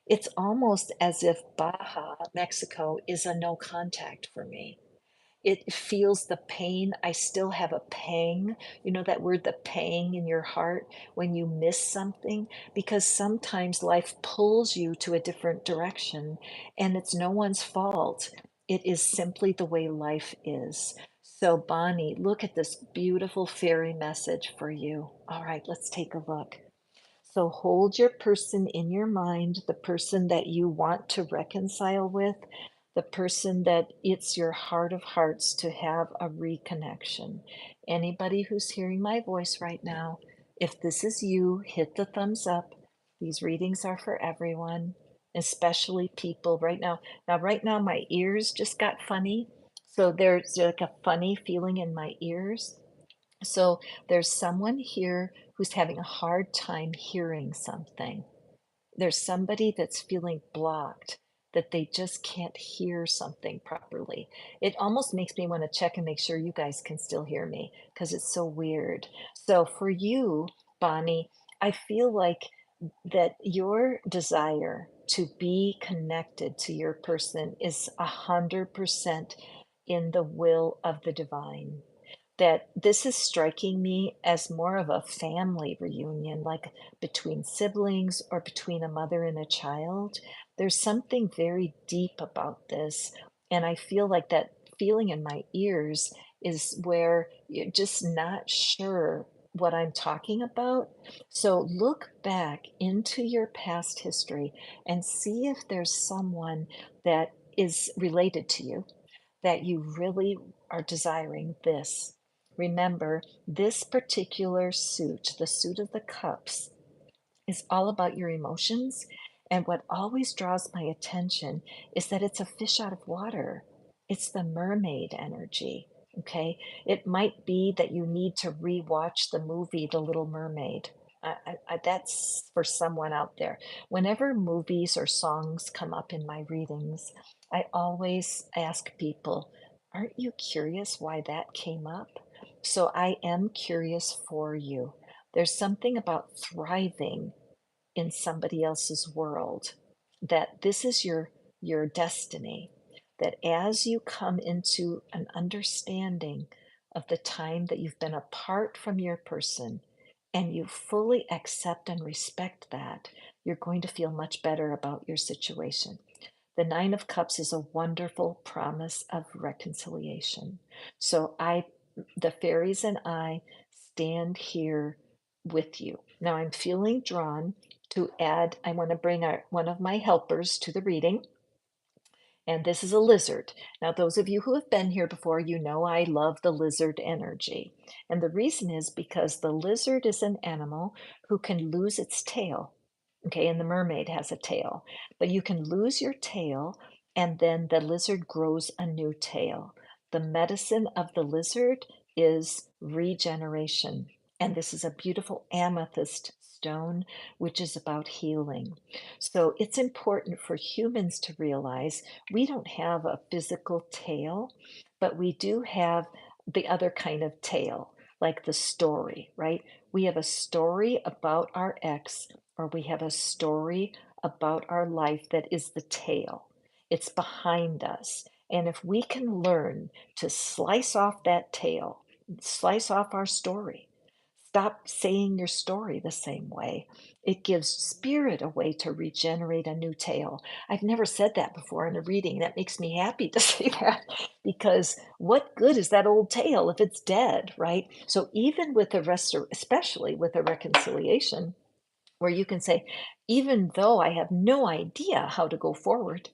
it's almost as if Baja, Mexico, is a no contact for me. It feels the pain. I still have a pang. You know that word, the pang in your heart when you miss something? Because sometimes life pulls you to a different direction and it's no one's fault. It is simply the way life is. So, Bonnie, look at this beautiful fairy message for you. All right, let's take a look. So hold your person in your mind, the person that you want to reconcile with, the person that it's your heart of hearts to have a reconnection. Anybody who's hearing my voice right now, if this is you, hit the thumbs up. These readings are for everyone, especially people right now. Now, right now, my ears just got funny. So there's like a funny feeling in my ears. So there's someone here who's having a hard time hearing something. There's somebody that's feeling blocked. that they just can't hear something properly. It almost makes me want to check and make sure you guys can still hear me because it's so weird. So for you, Bonnie, I feel like that your desire to be connected to your person is 100% in the will of the divine. That this is striking me as more of a family reunion, like between siblings or between a mother and a child. There's something very deep about this. And I feel like that feeling in my ears is where you're just not sure what I'm talking about. So look back into your past history and see if there's someone that is related to you that you really are desiring this. Remember, this particular suit, the suit of the cups, is all about your emotions. And what always draws my attention is that it's a fish out of water. It's the mermaid energy. Okay. It might be that you need to rewatch the movie The Little Mermaid. That's for someone out there. Whenever movies or songs come up in my readings, I always ask people, aren't you curious why that came up? So I am curious for you. There's something about thriving in somebody else's world, that this is your destiny, that as you come into an understanding of the time that you've been apart from your person and you fully accept and respect that, you're going to feel much better about your situation. The Nine of Cups is a wonderful promise of reconciliation. So the fairies and I stand here with you. Now I'm feeling drawn to add, I want to bring one of my helpers to the reading, and this is a lizard. Now, those of you who have been here before, you know I love the lizard energy. And the reason is because the lizard is an animal who can lose its tail. Okay, and the mermaid has a tail, but you can lose your tail and then the lizard grows a new tail. The medicine of the lizard is regeneration. And this is a beautiful amethyst stone, which is about healing. So it's important for humans to realize we don't have a physical tail, but we do have the other kind of tail, like the story, right? We have a story about our ex, or we have a story about our life that is the tail. It's behind us. And if we can learn to slice off that tail, slice off our story, stop saying your story the same way. It gives spirit a way to regenerate a new tail. I've never said that before in a reading. That makes me happy to say that because what good is that old tail if it's dead, right? So even with especially with a reconciliation, where you can say, even though I have no idea how to go forward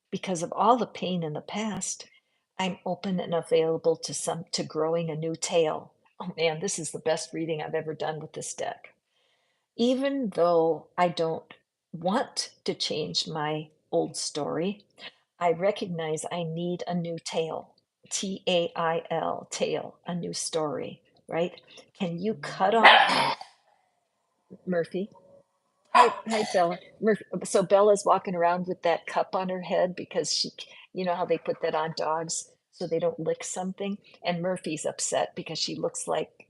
because of all the pain in the past, I'm open and available to growing a new tail. Oh man, this is the best reading I've ever done with this deck. Even though I don't want to change my old story, I recognize I need a new tale. Tail, tail, a new story, right? Can you cut off Murphy? Hi, Bella. Murphy. So Bella's walking around with that cup on her head because you know how they put that on dogs so they don't lick something. And Murphy's upset because she looks like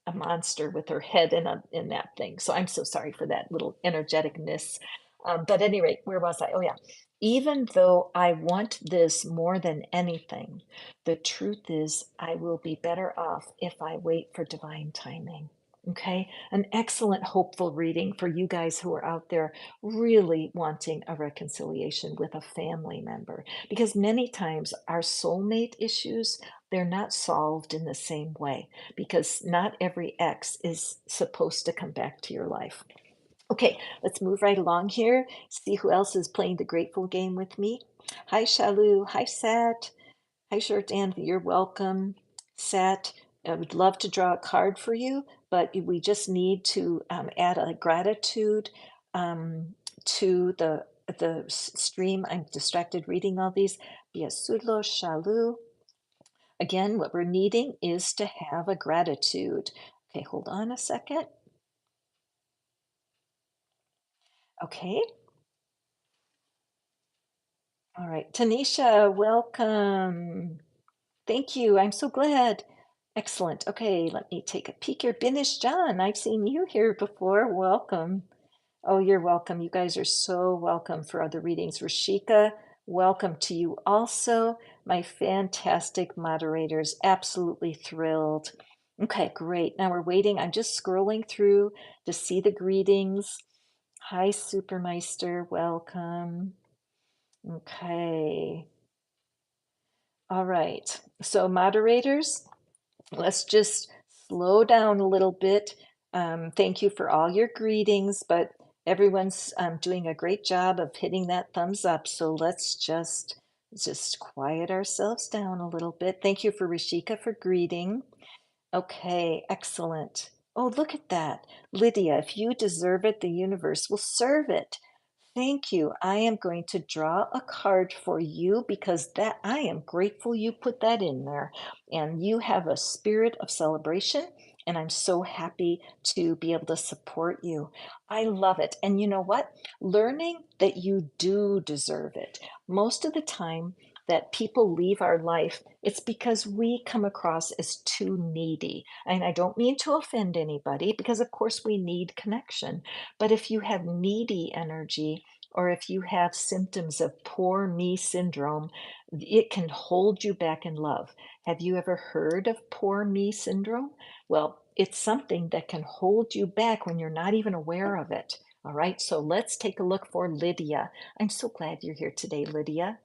a monster with her head in that thing. So I'm so sorry for that little energeticness. But at any rate, where was I? Oh yeah. Even though I want this more than anything, the truth is I will be better off if I wait for divine timing. Okay, an excellent hopeful reading for you guys who are out there really wanting a reconciliation with a family member, because many times our soulmate issues, they're not solved in the same way, because not every ex is supposed to come back to your life. Okay, let's move right along here, see who else is playing the grateful game with me. Hi Shalu, hi Sat. Hi, Short Dan, you're welcome. Sat, I would love to draw a card for you, but we just need to add a gratitude to the stream. I'm distracted reading all these. Biasulo Shalu. Again, what we're needing is to have a gratitude. Okay, hold on a second. Okay. All right, Tanisha, welcome. Thank you. I'm so glad. Excellent. Okay, let me take a peek here. Binish John, I've seen you here before. Welcome. Oh, you're welcome. You guys are so welcome for other readings. Rashika, welcome to you also. My fantastic moderators, absolutely thrilled. Okay, great. Now we're waiting. I'm just scrolling through to see the greetings. Hi, Supermeister. Welcome. Okay. All right. So, moderators, let's just slow down a little bit. Thank you for all your greetings, but everyone's doing a great job of hitting that thumbs up. So let's just quiet ourselves down a little bit. Thank you for Rashika for greeting. Okay, excellent. Oh, look at that. Lydia, if you deserve it, the universe will serve it. Thank you. I am going to draw a card for you because that I am grateful you put that in there. And you have a spirit of celebration, and I'm so happy to be able to support you. I love it. And you know what? Learning that you do deserve it. Most of the time that people leave our life, it's because we come across as too needy. And I don't mean to offend anybody because, of course, we need connection. But if you have needy energy, or if you have symptoms of poor me syndrome, it can hold you back in love. Have you ever heard of poor me syndrome? Well, it's something that can hold you back when you're not even aware of it. All right, so let's take a look for Lydia. I'm so glad you're here today, Lydia.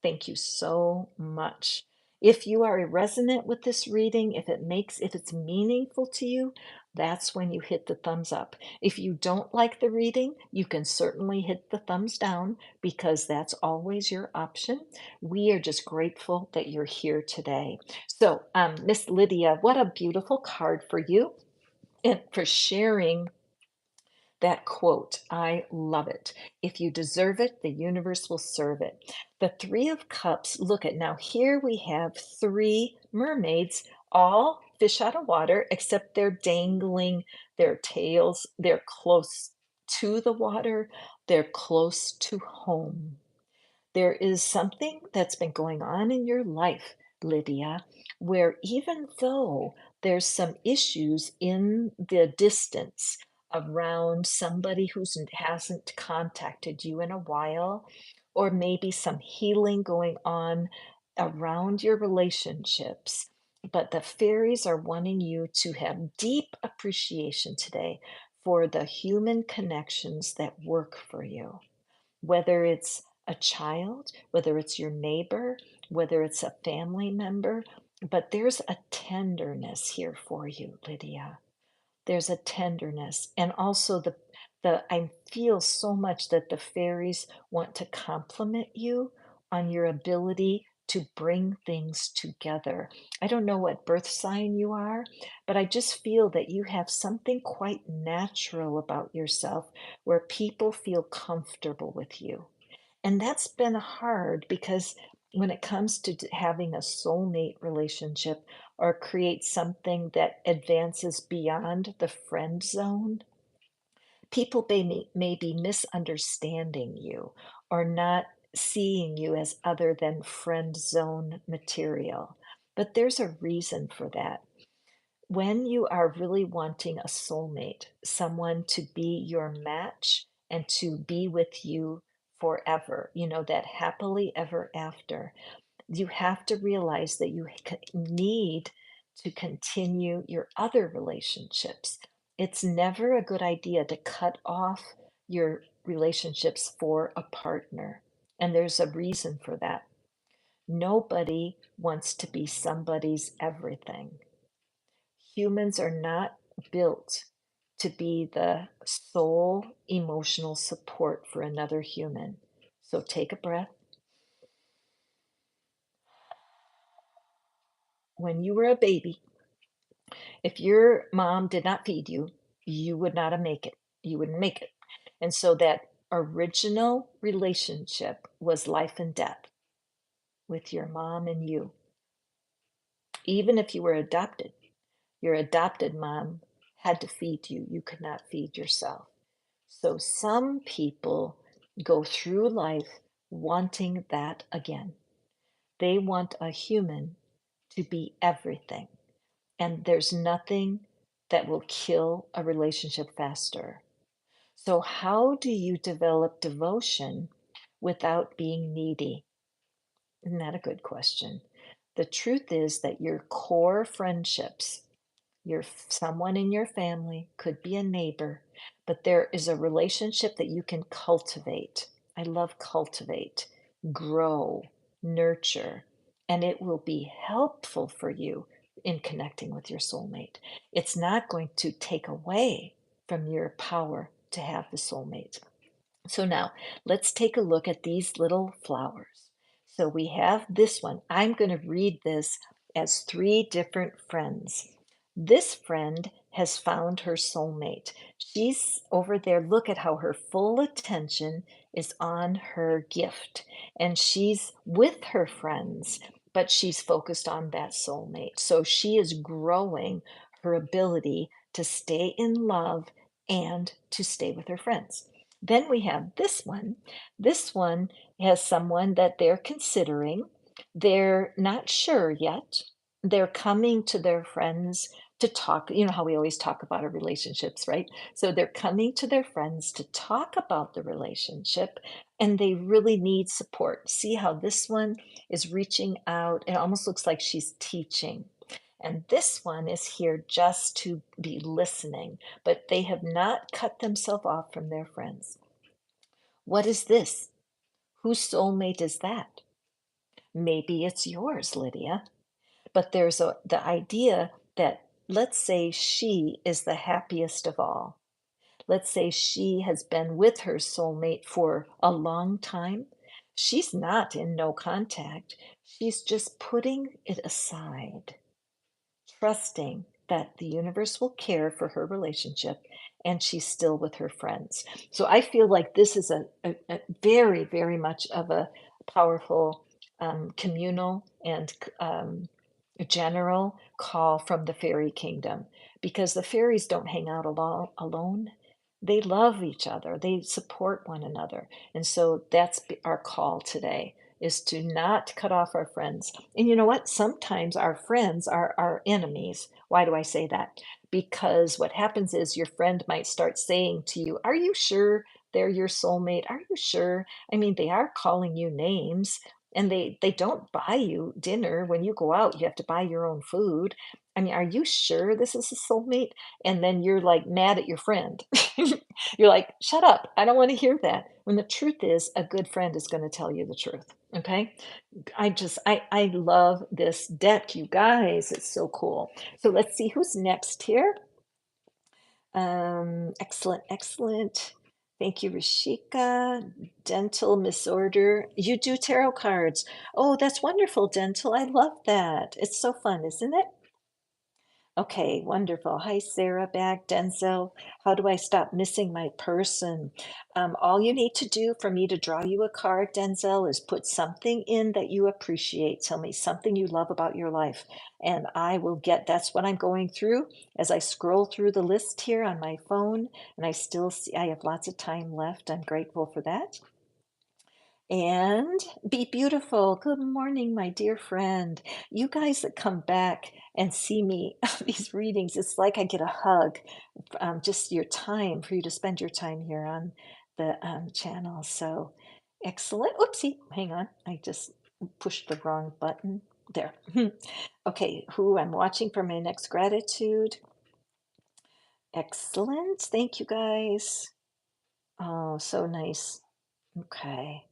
Thank you so much. If you are resonant with this reading, if it's meaningful to you, that's when you hit the thumbs up. If you don't like the reading, you can certainly hit the thumbs down because that's always your option. We are just grateful that you're here today. So, Miss Lydia, what a beautiful card for you and for sharing that quote. I love it. If you deserve it, the universe will serve it. The Three of Cups, look at now, here we have three mermaids, all fish out of water, except they're dangling their tails. They're close to the water, they're close to home. There is something that's been going on in your life, Lydia, where even though there's some issues in the distance around somebody who hasn't contacted you in a while, or maybe some healing going on around your relationships, but the fairies are wanting you to have deep appreciation today for the human connections that work for you, whether it's a child, whether it's your neighbor, whether it's a family member, but there's a tenderness here for you, Lydia. There's a tenderness. And also the I feel so much that the fairies want to compliment you on your ability to bring things together. I don't know what birth sign you are, but I just feel that you have something quite natural about yourself where people feel comfortable with you. And that's been hard because when it comes to having a soulmate relationship or create something that advances beyond the friend zone, people may be misunderstanding you or not seeing you as other than friend zone material. But there's a reason for that. When you are really wanting a soulmate, someone to be your match and to be with you forever, that happily ever after, you have to realize that you need to continue your other relationships. It's never a good idea to cut off your relationships for a partner. And there's a reason for that. Nobody wants to be somebody's everything. Humans are not built to be the sole emotional support for another human. So take a breath. When you were a baby, if your mom did not feed you, you would not make it. You wouldn't make it. And so that original relationship was life and death with your mom and you. Even if you were adopted, your adopted mom had to feed you. You could not feed yourself. So some people go through life wanting that again. They want a human to be everything. And there's nothing that will kill a relationship faster. So, how do you develop devotion without being needy? Isn't that a good question? The truth is that your core friendships, someone in your family, could be a neighbor, but there is a relationship that you can cultivate. I love cultivate, grow, nurture, and it will be helpful for you in connecting with your soulmate. It's not going to take away from your power to have the soulmate. So now let's take a look at these little flowers. So we have this one. I'm going to read this as three different friends. This friend has found her soulmate. She's over there. Look at how her full attention is on her gift, and she's with her friends, but she's focused on that soulmate. So she is growing her ability to stay in love and to stay with her friends. Then we have this one. This one has someone that they're considering. They're not sure yet. They're coming to their friends to talk. You know how we always talk about our relationships, right? So they're coming to their friends to talk about the relationship, and they really need support. See how this one is reaching out? It almost looks like she's teaching. And this one is here just to be listening, but they have not cut themselves off from their friends. What is this? Whose soulmate is that? Maybe it's yours, Lydia. But there's the idea that, let's say she is the happiest of all. Let's say she has been with her soulmate for a long time. She's not in no contact. She's just putting it aside, trusting that the universe will care for her relationship, and she's still with her friends. So I feel like this is a very, very much of a powerful communal and general call from the fairy kingdom, because the fairies don't hang out alone. They love each other, they support one another. And so that's our call today, is to not cut off our friends. And you know what? Sometimes our friends are our enemies. Why do I say that? Because what happens is your friend might start saying to you, "Are you sure they're your soulmate? Are you sure?" I mean, they are calling you names, and they don't buy you dinner when you go out. You have to buy your own food. I mean, are you sure this is a soulmate? And then you're like mad at your friend. You're like, "Shut up. I don't want to hear that." When the truth is, a good friend is going to tell you the truth. Okay. I love this deck, you guys. It's so cool. So let's see who's next here. Excellent, excellent. Thank you, Rashika. Dental Misorder. You do tarot cards. Oh, that's wonderful, Dental. I love that. It's so fun, isn't it? Okay, wonderful. Hi, Sarah, back. Denzel, how do I stop missing my person? All you need to do for me to draw you a card, Denzel, is put something in that you appreciate. Tell me something you love about your life, and I will get, that's what I'm going through as I scroll through the list here on my phone, and I still see I have lots of time left. I'm grateful for that. And be beautiful. Good morning, my dear friend. You guys that come back and see me, these readings, it's like I get a hug. Just your time, for you to spend your time here on the channel. So excellent. Oopsie, hang on. I just pushed the wrong button. There. Okay, who I'm watching for my next gratitude. Excellent. Thank you guys. Oh, so nice. Okay.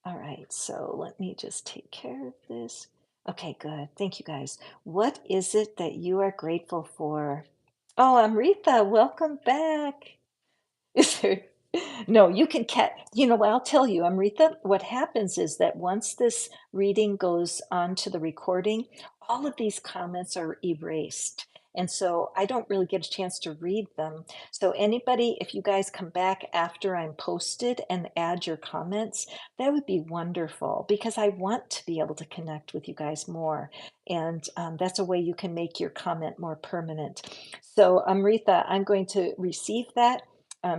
All right, so let me just take care of this. Okay, good. Thank you guys. What is it that you are grateful for? Oh, Amrita, welcome back. Is there, no, you can catch, you know what, I'll tell you, Amrita, what happens is that once this reading goes on to the recording, all of these comments are erased. And so I don't really get a chance to read them. So anybody, if you guys come back after I'm posted and add your comments, that would be wonderful, because I want to be able to connect with you guys more. And that's a way you can make your comment more permanent. So Amrita, I'm going to receive that.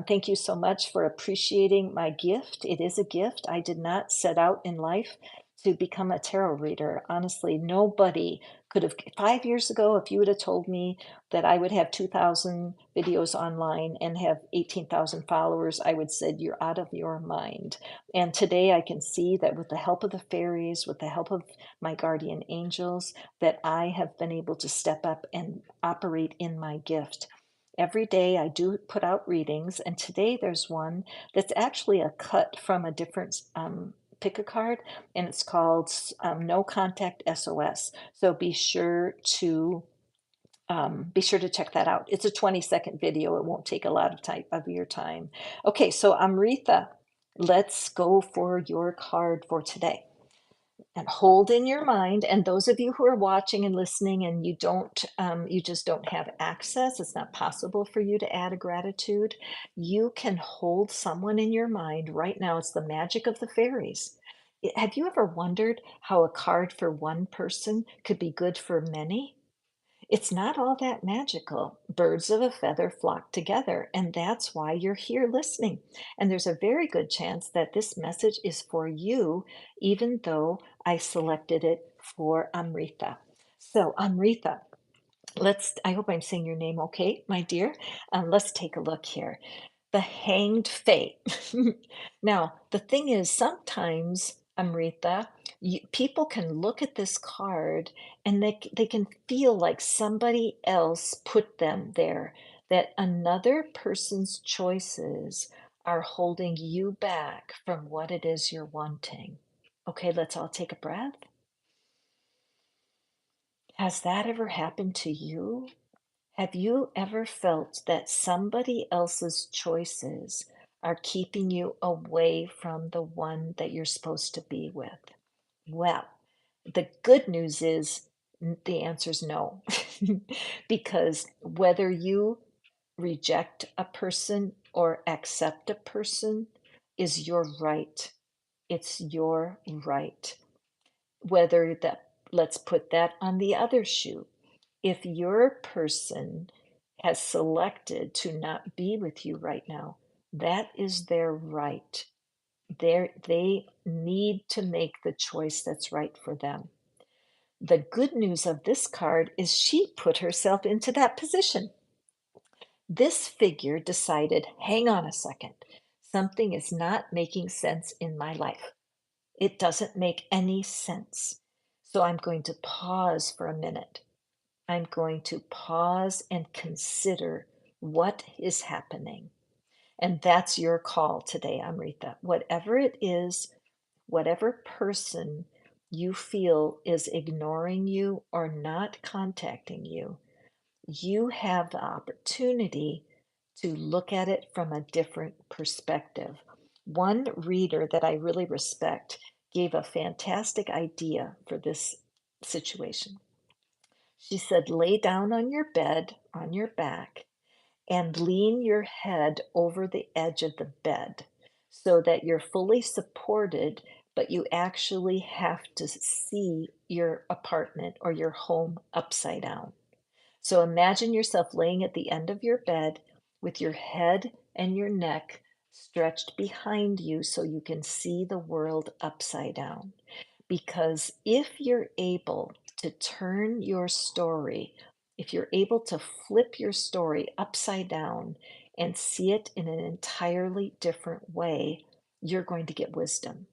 Thank you so much for appreciating my gift. It is a gift. I did not set out in life to become a tarot reader. Honestly, nobody could have, 5 years ago, if you would have told me that I would have 2,000 videos online and have 18,000 followers, I would said, you're out of your mind. And today I can see that with the help of the fairies, with the help of my guardian angels, that I have been able to step up and operate in my gift. Every day I do put out readings, and today there's one that's actually a cut from a different pick a card, and it's called No Contact SOS. So be sure to check that out. It's a 20-second video. It won't take a lot of time of your time. Okay, so Amrita, let's go for your card for today. And hold in your mind, and those of you who are watching and listening and you just don't have access, it's not possible for you to add a gratitude, you can hold someone in your mind right now. It's the magic of the fairies. Have you ever wondered how a card for one person could be good for many? It's not all that magical. Birds of a feather flock together, and that's why you're here listening. And there's a very good chance that this message is for you, even though I selected it for Amrita. So, Amrita, I hope I'm saying your name okay, my dear. Let's take a look here. The Hanged Fae. Now, the thing is, sometimes, Amrita, people can look at this card and they can feel like somebody else put them there, that another person's choices are holding you back from what it is you're wanting. Okay, let's all take a breath. Has that ever happened to you? Have you ever felt that somebody else's choices are keeping you away from the one that you're supposed to be with? Well, the good news is the answer is no. Because whether you reject a person or accept a person is your right. It's your right. Whether that, let's put that on the other shoe. If your person has selected to not be with you right now, that is their right. They need to make the choice that's right for them. The good news of this card is she put herself into that position. This figure decided, hang on a second, something is not making sense in my life. It doesn't make any sense. So I'm going to pause for a minute. I'm going to pause and consider what is happening. And that's your call today, Amrita. Whatever it is, whatever person you feel is ignoring you or not contacting you, you have the opportunity to look at it from a different perspective. One reader that I really respect gave a fantastic idea for this situation. She said, lay down on your bed, on your back, and lean your head over the edge of the bed so that you're fully supported, but you actually have to see your apartment or your home upside down. So imagine yourself laying at the end of your bed with your head and your neck stretched behind you so you can see the world upside down. Because if you're able to turn your story, if you're able to flip your story upside down and see it in an entirely different way, you're going to get wisdom.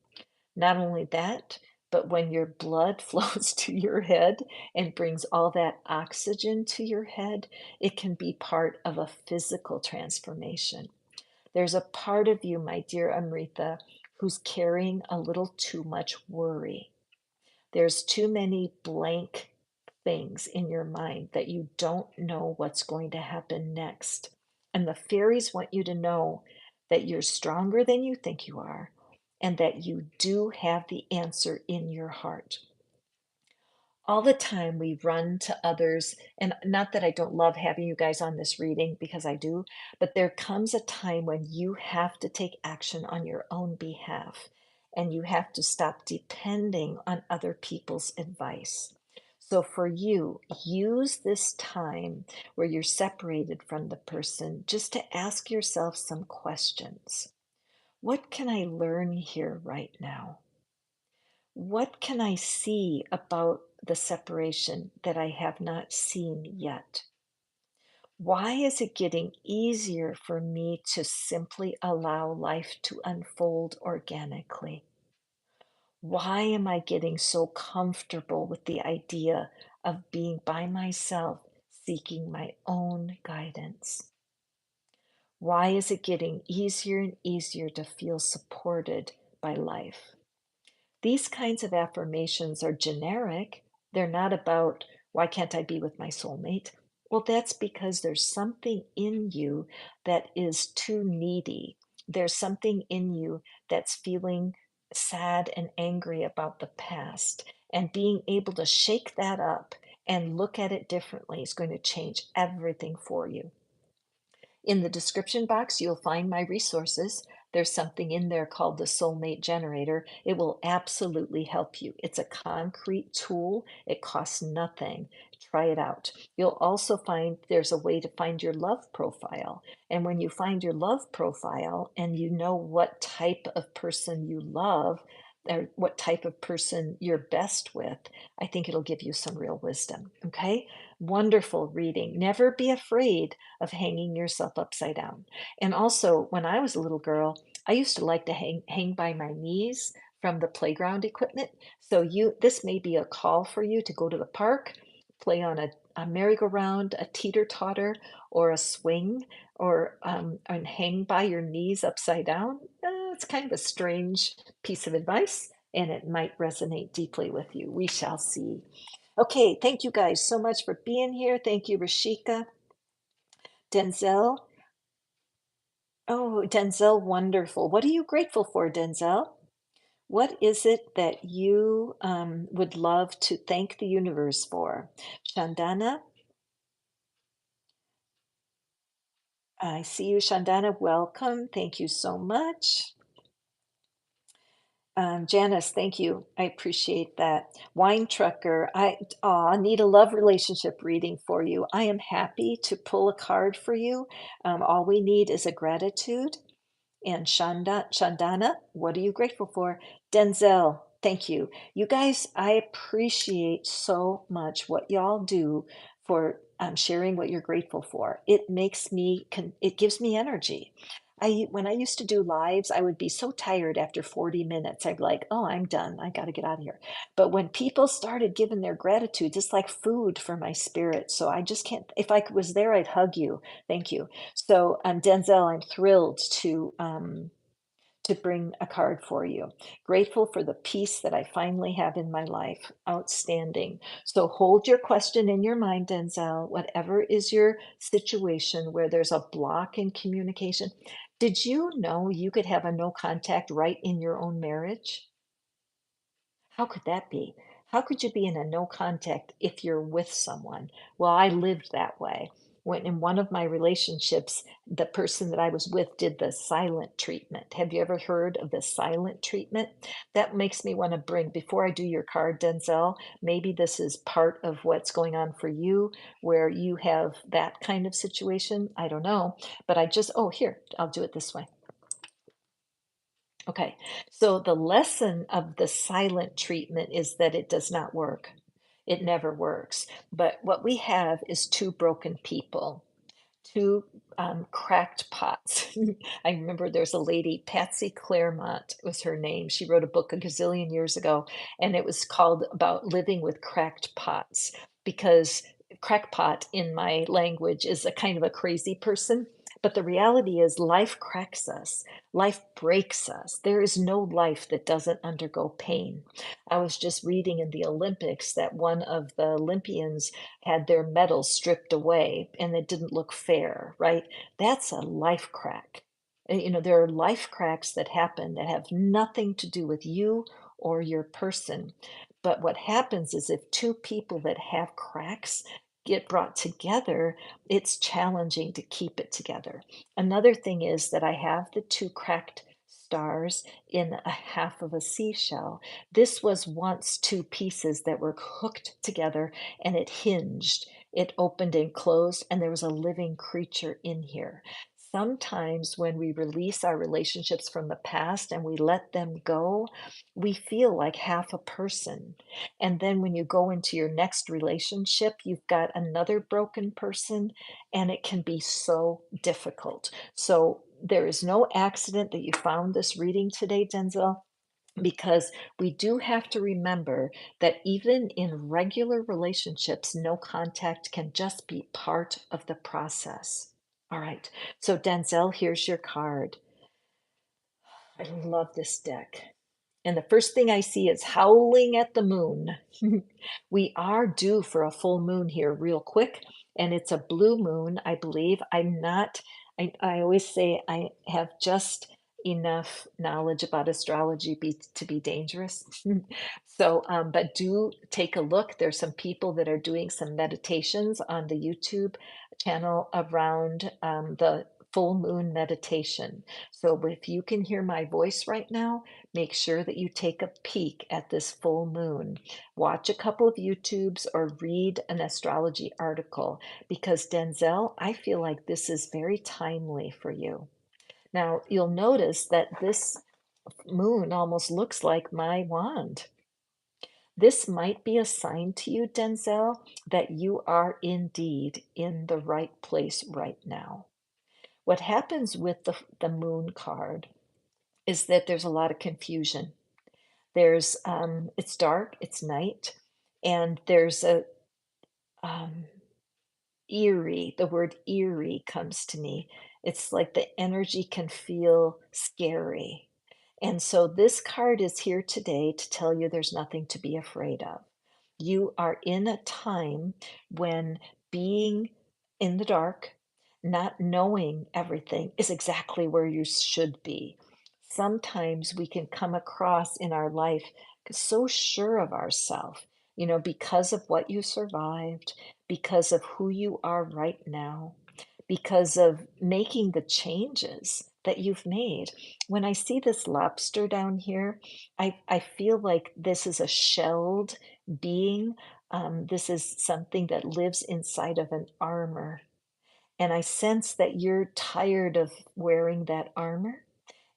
Not only that, but when your blood flows to your head and brings all that oxygen to your head, it can be part of a physical transformation. There's a part of you, my dear Amrita, who's carrying a little too much worry. There's too many blank things in your mind that you don't know what's going to happen next. And the fairies want you to know that you're stronger than you think you are and that you do have the answer in your heart. All the time we run to others, and not that I don't love having you guys on this reading because I do, but there comes a time when you have to take action on your own behalf and you have to stop depending on other people's advice. So for you, use this time where you're separated from the person just to ask yourself some questions. What can I learn here right now? What can I see about the separation that I have not seen yet? Why is it getting easier for me to simply allow life to unfold organically? Why am I getting so comfortable with the idea of being by myself, seeking my own guidance? Why is it getting easier and easier to feel supported by life? These kinds of affirmations are generic. They're not about, why can't I be with my soulmate? Well, that's because there's something in you that is too needy. There's something in you that's feeling sad and angry about the past. And being able to shake that up and look at it differently is going to change everything for you. In the description box, you'll find my resources. There's something in there called the Soulmate Generator. It will absolutely help you. It's a concrete tool. It costs nothing. Try it out. You'll also find there's a way to find your love profile. And when you find your love profile and you know what type of person you love, or what type of person you're best with, I think it'll give you some real wisdom. Okay? Wonderful reading. Never be afraid of hanging yourself upside down. And also, when I was a little girl, I used to like to hang by my knees from the playground equipment. So this may be a call for you to go to the park, play on a merry-go-round, a teeter-totter, or a swing, or and hang by your knees upside down. It's kind of a strange piece of advice, and it might resonate deeply with you. We shall see. Okay, thank you guys so much for being here. Thank you, Rashika. Denzel. Oh, Denzel, wonderful. What are you grateful for, Denzel? What is it that you would love to thank the universe for? Shandana, I see you. Shandana, welcome. Thank you so much. Janice, thank you. I appreciate that. Wine Trucker, need a love relationship reading for you. I am happy to pull a card for you. All we need is a gratitude. And Shandana, what are you grateful for? Denzel, thank you. You guys, I appreciate so much what y'all do for sharing what you're grateful for. It makes me, it gives me energy. When I used to do lives, I would be so tired after 40 minutes. I'd be like, oh, I'm done. I got to get out of here. But when people started giving their gratitude, it's like food for my spirit. So I just can't, if I was there, I'd hug you. Thank you. So, Denzel, I'm thrilled to bring a card for you. Grateful for the peace that I finally have in my life. Outstanding. So hold your question in your mind, Denzel. Whatever is your situation where there's a block in communication, did you know you could have a no contact right in your own marriage? How could that be? How could you be in a no contact if you're with someone? Well, I lived that way. When in one of my relationships, the person that I was with did the silent treatment. Have you ever heard of the silent treatment? That makes me want to bring, before I do your card, Denzel, maybe this is part of what's going on for you, where you have that kind of situation. I don't know. But oh, here, I'll do it this way. Okay, so the lesson of the silent treatment is that it does not work. It never works. But what we have is two broken people, two cracked pots. I remember there's a lady, Patsy Claremont was her name. She wrote a book a gazillion years ago, and it was called about living with cracked pots, because crackpot in my language is a kind of a crazy person. But the reality is, life cracks us, life breaks us. There is no life that doesn't undergo pain. I was just reading in the Olympics that one of the Olympians had their medals stripped away and it didn't look fair, right? That's a life crack. There are life cracks that happen that have nothing to do with you or your person. But what happens is if two people that have cracks get brought together, it's challenging to keep it together. Another thing is that I have the two cracked stars in a half of a seashell. This was once two pieces that were hooked together and it hinged. It opened and closed, and there was a living creature in here. Sometimes when we release our relationships from the past and we let them go, we feel like half a person. And then when you go into your next relationship, you've got another broken person, and it can be so difficult. So there is no accident that you found this reading today, Denzel, because we do have to remember that even in regular relationships, no contact can just be part of the process. All right. So, Denzel, here's your card. I love this deck. And the first thing I see is howling at the moon. We are due for a full moon here real quick, and it's a blue moon, I believe. I always say I have just enough knowledge about astrology to be dangerous. So, but do take a look. There's some people that are doing some meditations on the YouTube channel around the full moon meditation. So if you can hear my voice right now, make sure that you take a peek at this full moon. Watch a couple of YouTubes or read an astrology article because, Denzel, I feel like this is very timely for you. Now, you'll notice that this moon almost looks like my wand. This might be a sign to you, Denzel, that you are indeed in the right place right now. What happens with the moon card is that there's a lot of confusion. It's dark, it's night, and there's a um, eerie. The word eerie comes to me. It's like the energy can feel scary. And so this card is here today to tell you there's nothing to be afraid of. You are in a time when being in the dark, not knowing everything, is exactly where you should be. Sometimes we can come across in our life so sure of ourselves, because of what you survived, because of who you are right now, because of making the changes that you've made. When I see this lobster down here, I feel like this is a shelled being. This is something that lives inside of an armor. And I sense that you're tired of wearing that armor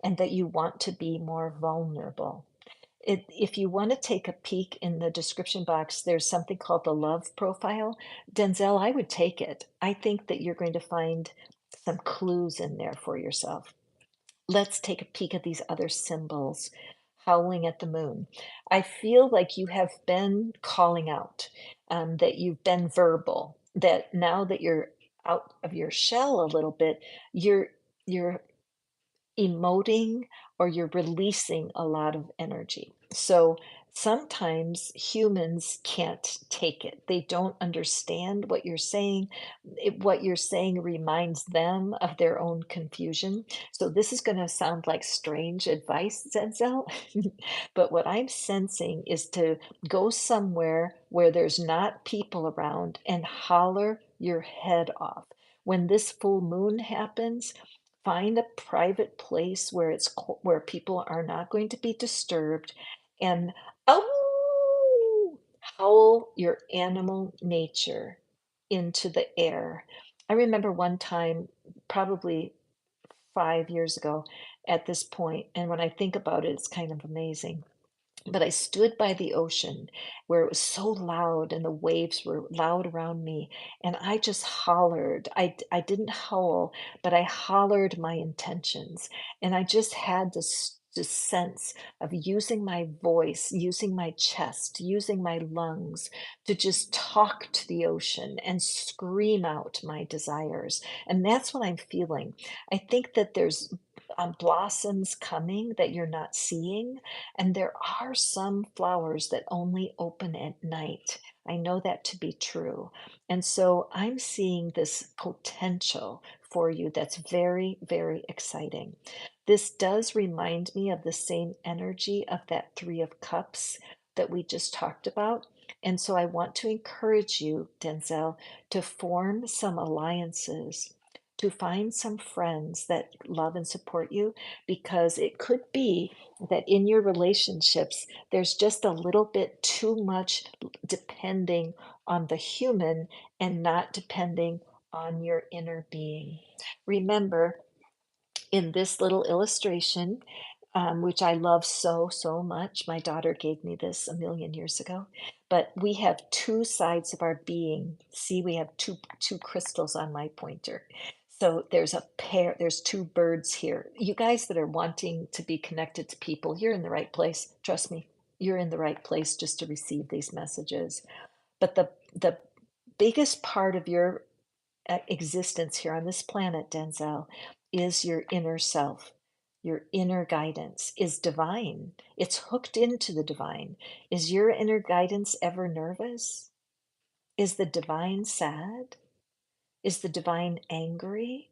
and that you want to be more vulnerable. If you want to take a peek in the description box, there's something called the love profile. Denzel, I would take it. I think that you're going to find some clues in there for yourself. Let's take a peek at these other symbols. Howling at the moon. I feel like you have been calling out, that you've been verbal, that now that you're out of your shell a little bit, you're emoting or you're releasing a lot of energy. So sometimes humans can't take it. They don't understand what you're saying. What you're saying reminds them of their own confusion. So this is going to sound like strange advice, Zenzel. But what I'm sensing is to go somewhere where there's not people around and holler your head off. When this full moon happens, find a private place where where people are not going to be disturbed, and oh, howl your animal nature into the air. I remember one time, probably 5 years ago at this point, and when I think about it, it's kind of amazing. But I stood by the ocean where it was so loud and the waves were loud around me. And I just hollered. I didn't howl, but I hollered my intentions. And I just had this sense of using my voice, using my chest, using my lungs to just talk to the ocean and scream out my desires. And that's what I'm feeling. I think that there's blossoms coming that you're not seeing, and there are some flowers that only open at night. I know that to be true. And so I'm seeing this potential for you that's very, very exciting. This does remind me of the same energy of that Three of Cups that we just talked about. And so I want to encourage you, Denzel, to form some alliances, to find some friends that love and support you, because it could be that in your relationships, there's just a little bit too much depending on the human and not depending on your inner being. Remember, in this little illustration, which I love so, so much. My daughter gave me this a million years ago. But we have two sides of our being. See, we have two crystals on my pointer. So there's a pair, there's two birds here. You guys that are wanting to be connected to people, you're in the right place. Trust me, you're in the right place just to receive these messages. But the biggest part of your existence here on this planet, Denzel, is your inner self. Your inner guidance is divine. It's hooked into the divine. Is your inner guidance ever nervous? Is the divine sad? Is the divine angry?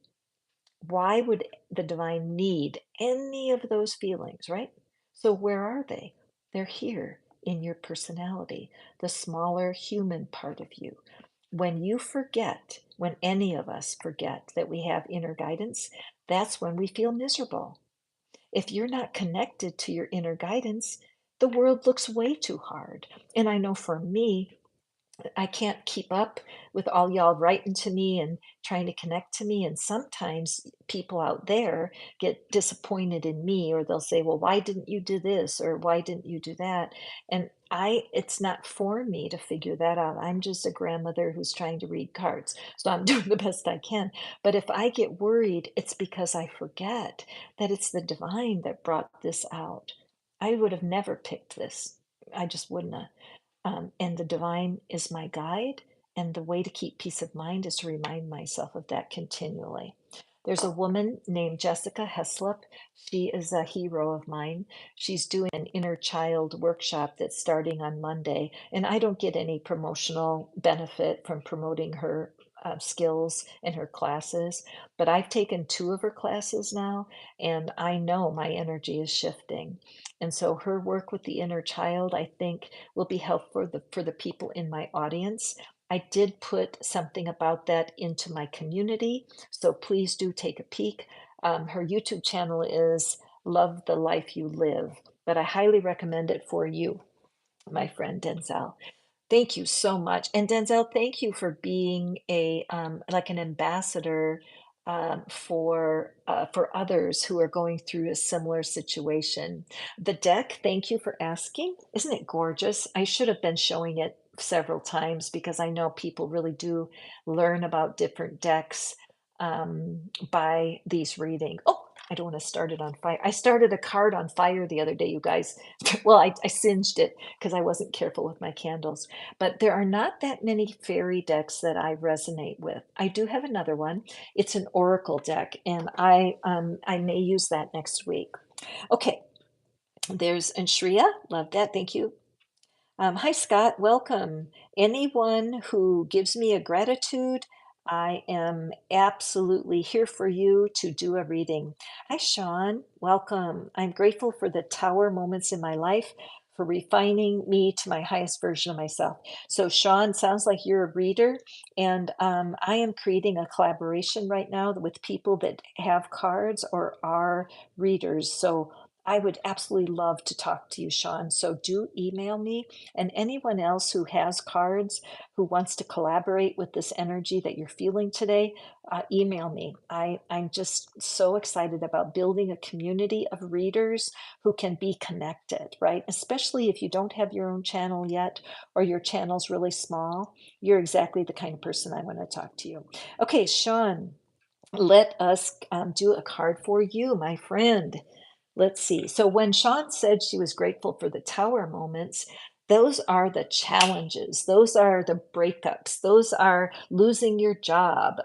Why would the divine need any of those feelings, right? So, where are they? They're here in your personality, the smaller human part of you. When you forget, when any of us forget that we have inner guidance, that's when we feel miserable. If you're not connected to your inner guidance, the world looks way too hard. And I know for me, I can't keep up with all y'all writing to me and trying to connect to me. And sometimes people out there get disappointed in me, or they'll say, well, why didn't you do this? Or why didn't you do that? And it's not for me to figure that out. I'm just a grandmother who's trying to read cards. So I'm doing the best I can. But if I get worried, it's because I forget that it's the divine that brought this out. I would have never picked this. I just wouldn't have. And the divine is my guide. And the way to keep peace of mind is to remind myself of that continually. There's a woman named Jessica Heslop. She is a hero of mine. She's doing an inner child workshop that's starting on Monday. And I don't get any promotional benefit from promoting her skills and her classes. But I've taken two of her classes now, and I know my energy is shifting. And so her work with the inner child, I think, will be helpful for the people in my audience. I did put something about that into my community, so please do take a peek. Her YouTube channel is Love the Life You Live, but I highly recommend it for you, my friend Denzel. Thank you so much. And Denzel, thank you for being a like an ambassador for others who are going through a similar situation. The deck, thank you for asking. Isn't it gorgeous? I should have been showing it several times because I know people really do learn about different decks by these readings. Oh, I don't want to start it on fire. I started a card on fire the other day, you guys. Well, I singed it because I wasn't careful with my candles. But there are not that many fairy decks that I resonate with. I do have another one. It's an oracle deck, and I may use that next week. Okay, there's and Shreya, love that. Thank you. Hi, Scott. Welcome. Anyone who gives me a gratitude, I am absolutely here for you to do a reading. Hi, Sean. Welcome. I'm grateful for the tower moments in my life for refining me to my highest version of myself. So, Sean, sounds like you're a reader, and I am creating a collaboration right now with people that have cards or are readers. So, I would absolutely love to talk to you, Sean. So do email me, and anyone else who has cards, who wants to collaborate with this energy that you're feeling today, email me. I'm just so excited about building a community of readers who can be connected, right? Especially if you don't have your own channel yet, or your channel's really small, you're exactly the kind of person I want to talk to you. Okay, Sean, let us do a card for you, my friend. Let's see. So when Sean said she was grateful for the tower moments, those are the challenges. Those are the breakups. Those are losing your job,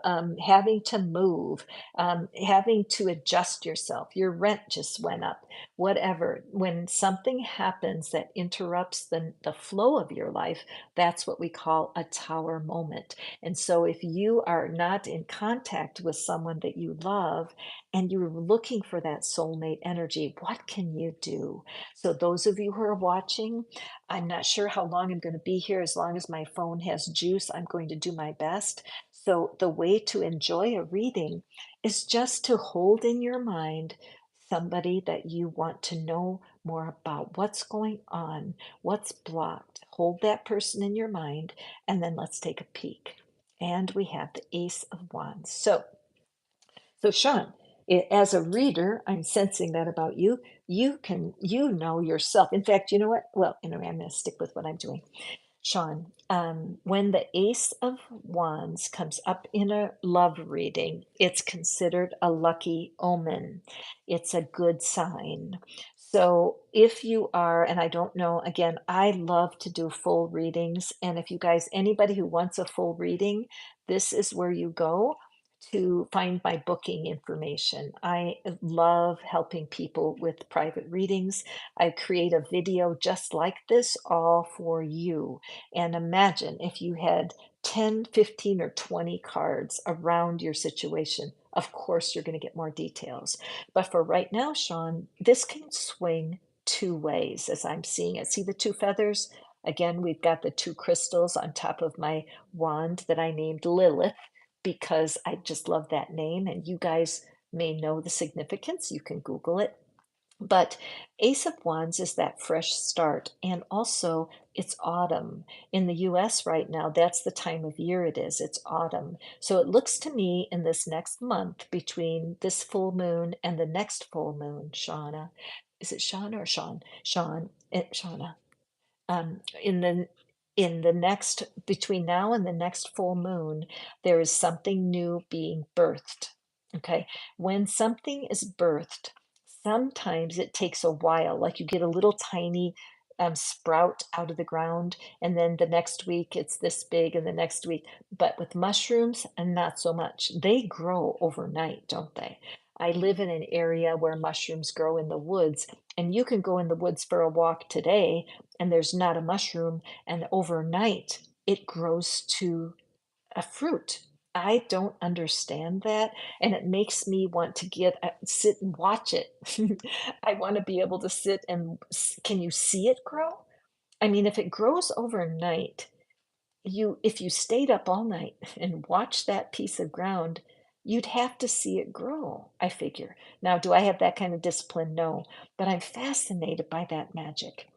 having to move, having to adjust yourself. Your rent just went up, whatever. When something happens that interrupts the flow of your life, that's what we call a tower moment. And so if you are not in contact with someone that you love, and you're looking for that soulmate energy, what can you do? So, those of you who are watching, I'm not sure how long I'm going to be here. As long as my phone has juice, I'm going to do my best. So the way to enjoy a reading is just to hold in your mind somebody that you want to know more about what's going on, what's blocked. Hold that person in your mind, and then let's take a peek. And we have the Ace of Wands. So Sean, as a reader, I'm sensing that about you. You know yourself. In fact, you know what? Well, anyway, I'm going to stick with what I'm doing. Sean, when the Ace of Wands comes up in a love reading, it's considered a lucky omen. It's a good sign. So if you are, and I don't know, again, I love to do full readings. And if you guys, anybody who wants a full reading, this is where you go to find my booking information. I love helping people with private readings. I create a video just like this all for you. And imagine if you had 10, 15, or 20 cards around your situation. Of course, you're going to get more details. But for right now, Sean, this can swing two ways as I'm seeing it. See the two feathers? Again, we've got the two crystals on top of my wand that I named Lilith because I just love that name. And you guys may know the significance. You can Google it. But Ace of Wands is that fresh start. And also, it's autumn. In the US right now, that's the time of year it is. It's autumn. So it looks to me in this next month between this full moon and the next full moon, Shauna. Is it Shauna or Sean? Sean, Shauna. In the next between now and the next full moon, there is something new being birthed. Okay. When something is birthed, sometimes it takes a while, like you get a little tiny sprout out of the ground, and then the next week it's this big, and the next week. But with mushrooms, and not so much. They grow overnight, don't they? I live in an area where mushrooms grow in the woods, and you can go in the woods for a walk today and there's not a mushroom, and overnight it grows to a fruit. I don't understand that, and it makes me want to sit and watch it. I want to be able to sit and can you see it grow? I mean, if it grows overnight, if you stayed up all night and watched that piece of ground, you'd have to see it grow, I figure. Now, do I have that kind of discipline? No, but I'm fascinated by that magic.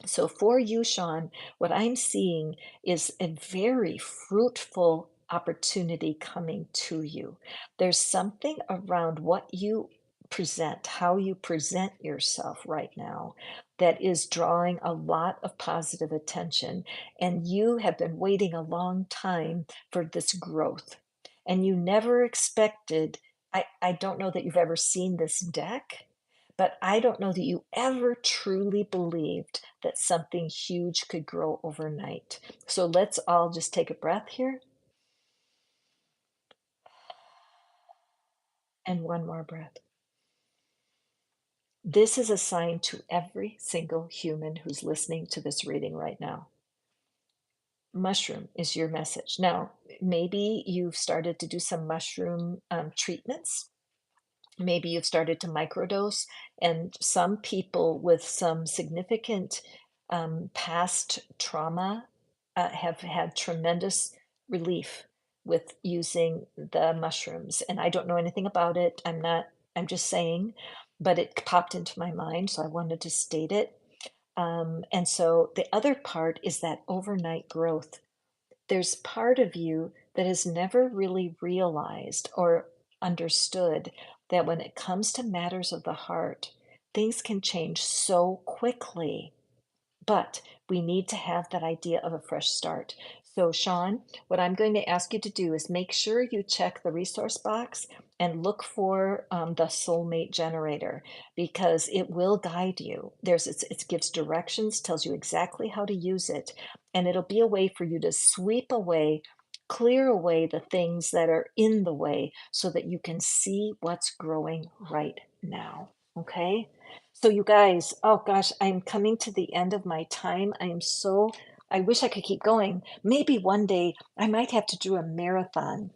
So for you, Sean, what I'm seeing is a very fruitful opportunity coming to you. There's something around what you present, how you present yourself right now, that is drawing a lot of positive attention. And you have been waiting a long time for this growth. And you never expected, I don't know that you've ever seen this deck, but I don't know that you ever truly believed that something huge could grow overnight. So let's all just take a breath here and one more breath. This is a sign to every single human who's listening to this reading right now. Mushroom is your message. Now, maybe you've started to do some mushroom treatments. Maybe you've started to microdose, and some people with some significant past trauma have had tremendous relief with using the mushrooms. And I don't know anything about it. I'm just saying, but it popped into my mind, so I wanted to state it. And so the other part is that overnight growth. There's part of you that has never really realized or understood that when it comes to matters of the heart, things can change so quickly, but we need to have that idea of a fresh start. So, Sean, what I'm going to ask you to do is make sure you check the resource box and look for the soulmate generator because it will guide you. It gives directions, tells you exactly how to use it, and it'll be a way for you to sweep away, clear away the things that are in the way so that you can see what's growing right now. Okay? So you guys, oh gosh, I'm coming to the end of my time. I wish I could keep going. Maybe one day I might have to do a marathon.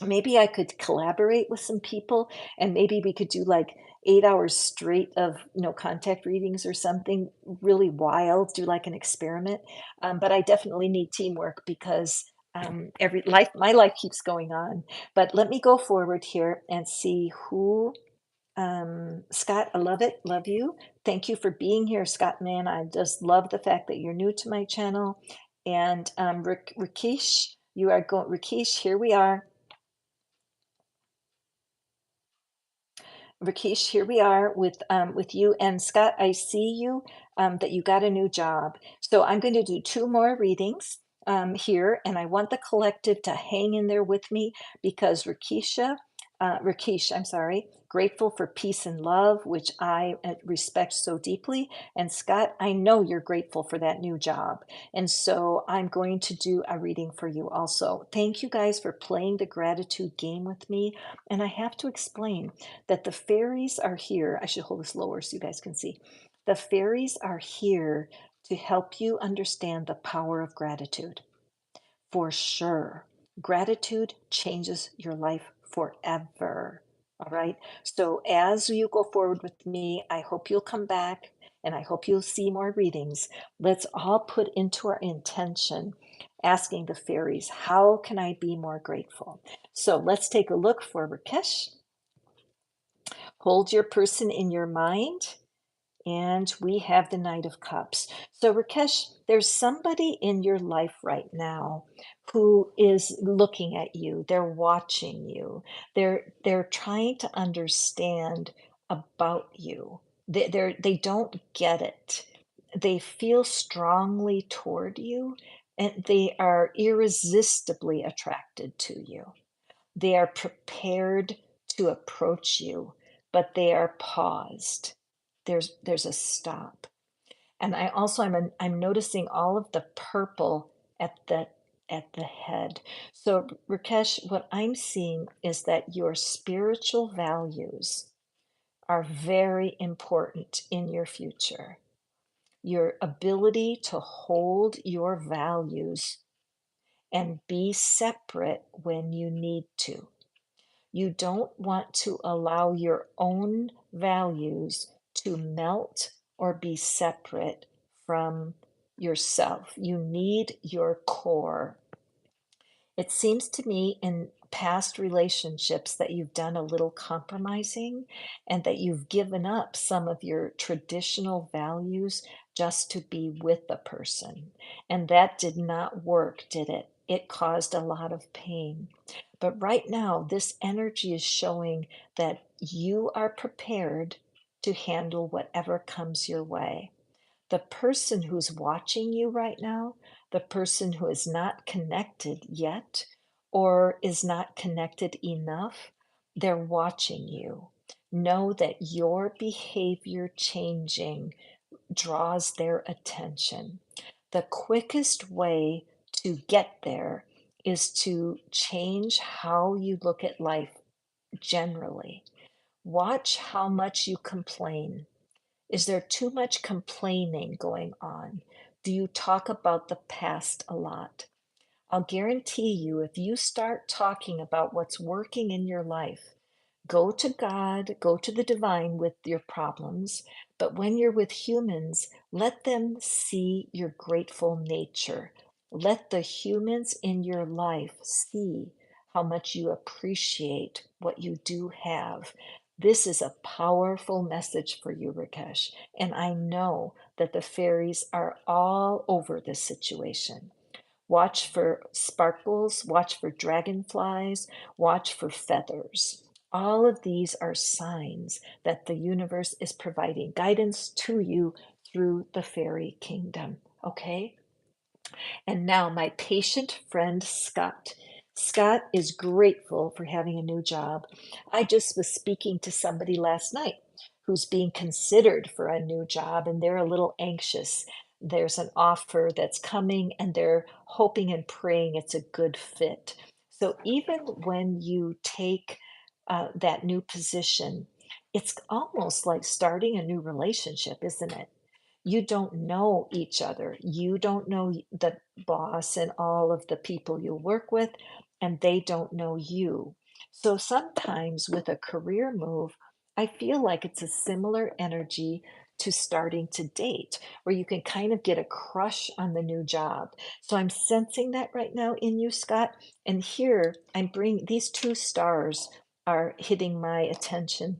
Maybe I could collaborate with some people and maybe we could do like 8 hours straight of no contact readings or something really wild, do like an experiment. But I definitely need teamwork because every life, my life keeps going on. But let me go forward here and see who. Scott, I love it. Love you. Thank you for being here, Scott, man. I just love the fact that you're new to my channel. And Rakesh, you are going, Rakesh, here we are. Rakesh, here we are with you and Scott. I see you that you got a new job. So I'm going to do two more readings here, and I want the collective to hang in there with me because Rakesh, I'm sorry, grateful for peace and love, which I respect so deeply. And Scott, I know you're grateful for that new job. And so I'm going to do a reading for you also. Thank you guys for playing the gratitude game with me. And I have to explain that the fairies are here. I should hold this lower so you guys can see. The fairies are here to help you understand the power of gratitude. For sure. Gratitude changes your life forever. All right. So as you go forward with me, I hope you'll come back and I hope you'll see more readings. Let's all put into our intention asking the fairies, how can I be more grateful? So let's take a look for Rakesh. Hold your person in your mind. And we have the Knight of Cups. So, Rakesh, there's somebody in your life right now who is looking at you. They're watching you. They're trying to understand about you. They don't get it. They feel strongly toward you, and they are irresistibly attracted to you. They are prepared to approach you, but they are paused. There's a stop. And I also I'm noticing all of the purple at the head. So Rakesh, what I'm seeing is that your spiritual values are very important in your future. Your ability to hold your values and be separate when you need to. You don't want to allow your own values to melt or be separate from yourself. You need your core. It seems to me in past relationships that you've done a little compromising and that you've given up some of your traditional values just to be with the person. And that did not work, did it? It caused a lot of pain. But right now, this energy is showing that you are prepared to handle whatever comes your way. The person who's watching you right now, the person who is not connected yet or is not connected enough, they're watching you. Know that your behavior changing draws their attention. The quickest way to get there is to change how you look at life generally. Watch how much you complain. Is there too much complaining going on? Do you talk about the past a lot? I'll guarantee you, if you start talking about what's working in your life, go to God, go to the divine with your problems. But when you're with humans, let them see your grateful nature. Let the humans in your life see how much you appreciate what you do have. This is a powerful message for you, Rakesh. And I know that the fairies are all over this situation. Watch for sparkles, watch for dragonflies, watch for feathers. All of these are signs that the universe is providing guidance to you through the fairy kingdom. Okay? And now, my patient friend Scott. Scott is grateful for having a new job. I just was speaking to somebody last night who's being considered for a new job and they're a little anxious. There's an offer that's coming and they're hoping and praying it's a good fit. So even when you take that new position, it's almost like starting a new relationship, isn't it? You don't know each other. You don't know the boss and all of the people you work with, and they don't know you. So sometimes with a career move, I feel like it's a similar energy to starting to date, where you can kind of get a crush on the new job. So I'm sensing that right now in you, Scott. And here I'm bringing these two stars are hitting my attention.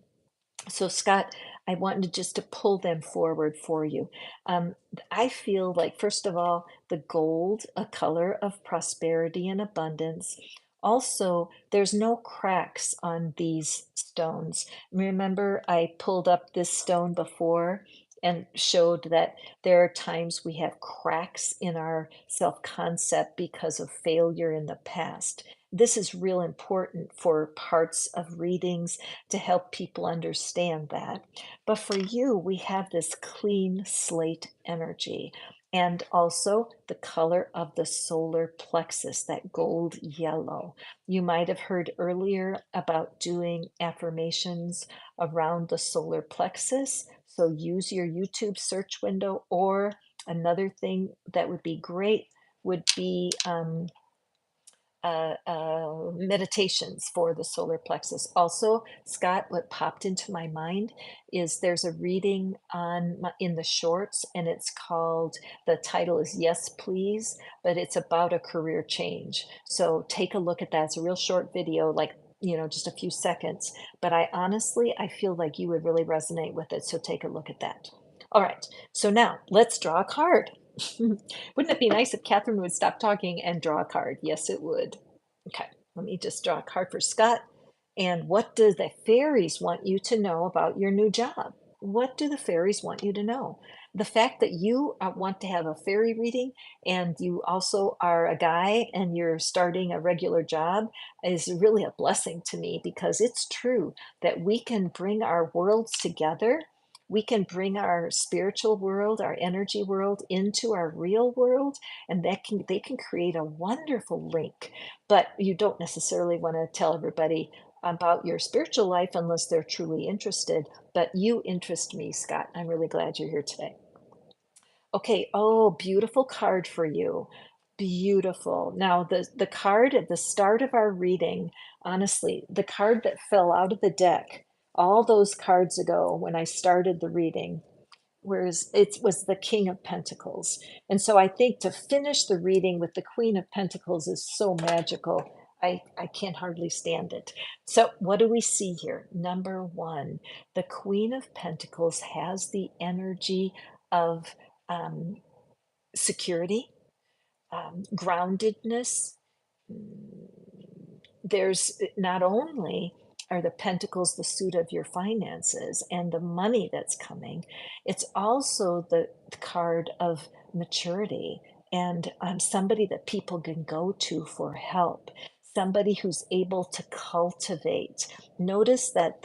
So Scott, I wanted just to pull them forward for you. I feel like, first of all, the gold, a color of prosperity and abundance. Also, there's no cracks on these stones. Remember, I pulled up this stone before and showed that there are times we have cracks in our self-concept because of failure in the past. This is real important for parts of readings to help people understand that. But for you, we have this clean slate energy. And also the color of the solar plexus, that gold yellow. You might have heard earlier about doing affirmations around the solar plexus. So use your YouTube search window, or another thing that would be great would be meditations for the solar plexus. Also, Scott, what popped into my mind is there's a reading in the shorts, and it's called, the title is Yes, Please, but it's about a career change. So take a look at that. It's a real short video, like, just a few seconds. But I feel like you would really resonate with it. So take a look at that. All right. So now let's draw a card. Wouldn't it be nice if Catherine would stop talking and draw a card? Yes, it would. Okay, let me just draw a card for Scott. And what do the fairies want you to know about your new job? What do the fairies want you to know? The fact that you want to have a fairy reading, and you also are a guy and you're starting a regular job, is really a blessing to me, because it's true that we can bring our worlds together. We can bring our spiritual world, our energy world into our real world, and they can create a wonderful link. But you don't necessarily want to tell everybody about your spiritual life unless they're truly interested. But you interest me, Scott. I'm really glad you're here today. Okay. Oh, beautiful card for you. Beautiful. Now, the card at the start of our reading, honestly, the card that fell out of the deck all those cards ago when I started the reading, whereas it was the King of Pentacles. And so I think to finish the reading with the Queen of Pentacles is so magical. I can hardly stand it. So what do we see here? Number one, the Queen of Pentacles has the energy of um, security, groundedness. There's not only are the pentacles the suit of your finances and the money that's coming, it's also the card of maturity, and somebody that people can go to for help, somebody who's able to cultivate. Notice that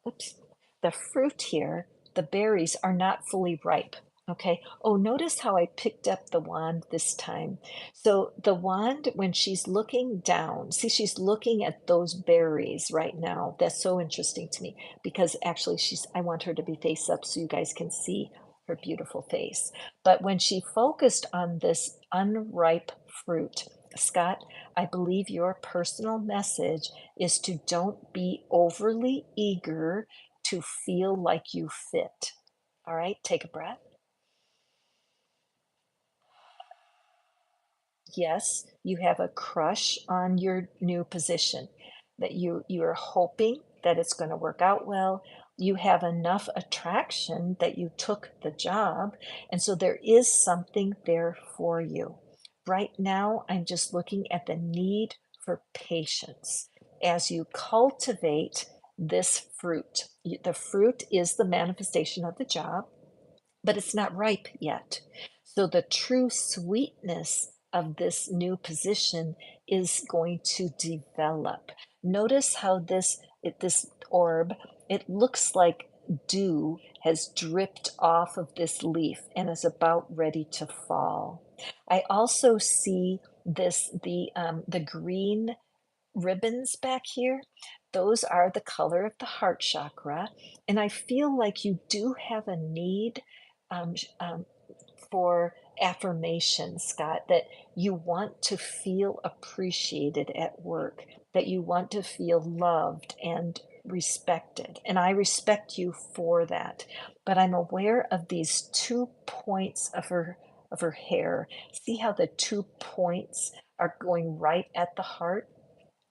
oops, the fruit here, the berries are not fully ripe. Okay. Oh, notice how I picked up the wand this time. So the wand, when she's looking down, see, she's looking at those berries right now. That's so interesting to me, because actually I want her to be face up so you guys can see her beautiful face. But when she focused on this unripe fruit, Scott, I believe your personal message is to don't be overly eager to feel like you fit. All right, take a breath. Yes, you have a crush on your new position, that you're hoping that it's going to work out well. You have enough attraction that you took the job, and so there is something there for you. Right now, I'm just looking at the need for patience as you cultivate this fruit. The fruit is the manifestation of the job, but it's not ripe yet. So the true sweetness of this new position is going to develop. Notice how this orb, it looks like dew has dripped off of this leaf and is about ready to fall. I also see the green ribbons back here. Those are the color of the heart chakra. And I feel like you do have a need um, sh- um, for affirmation, Scott, that you want to feel appreciated at work, that you want to feel loved and respected, and I respect you for that. But I'm aware of these 2 points of her hair. See how the 2 points are going right at the heart?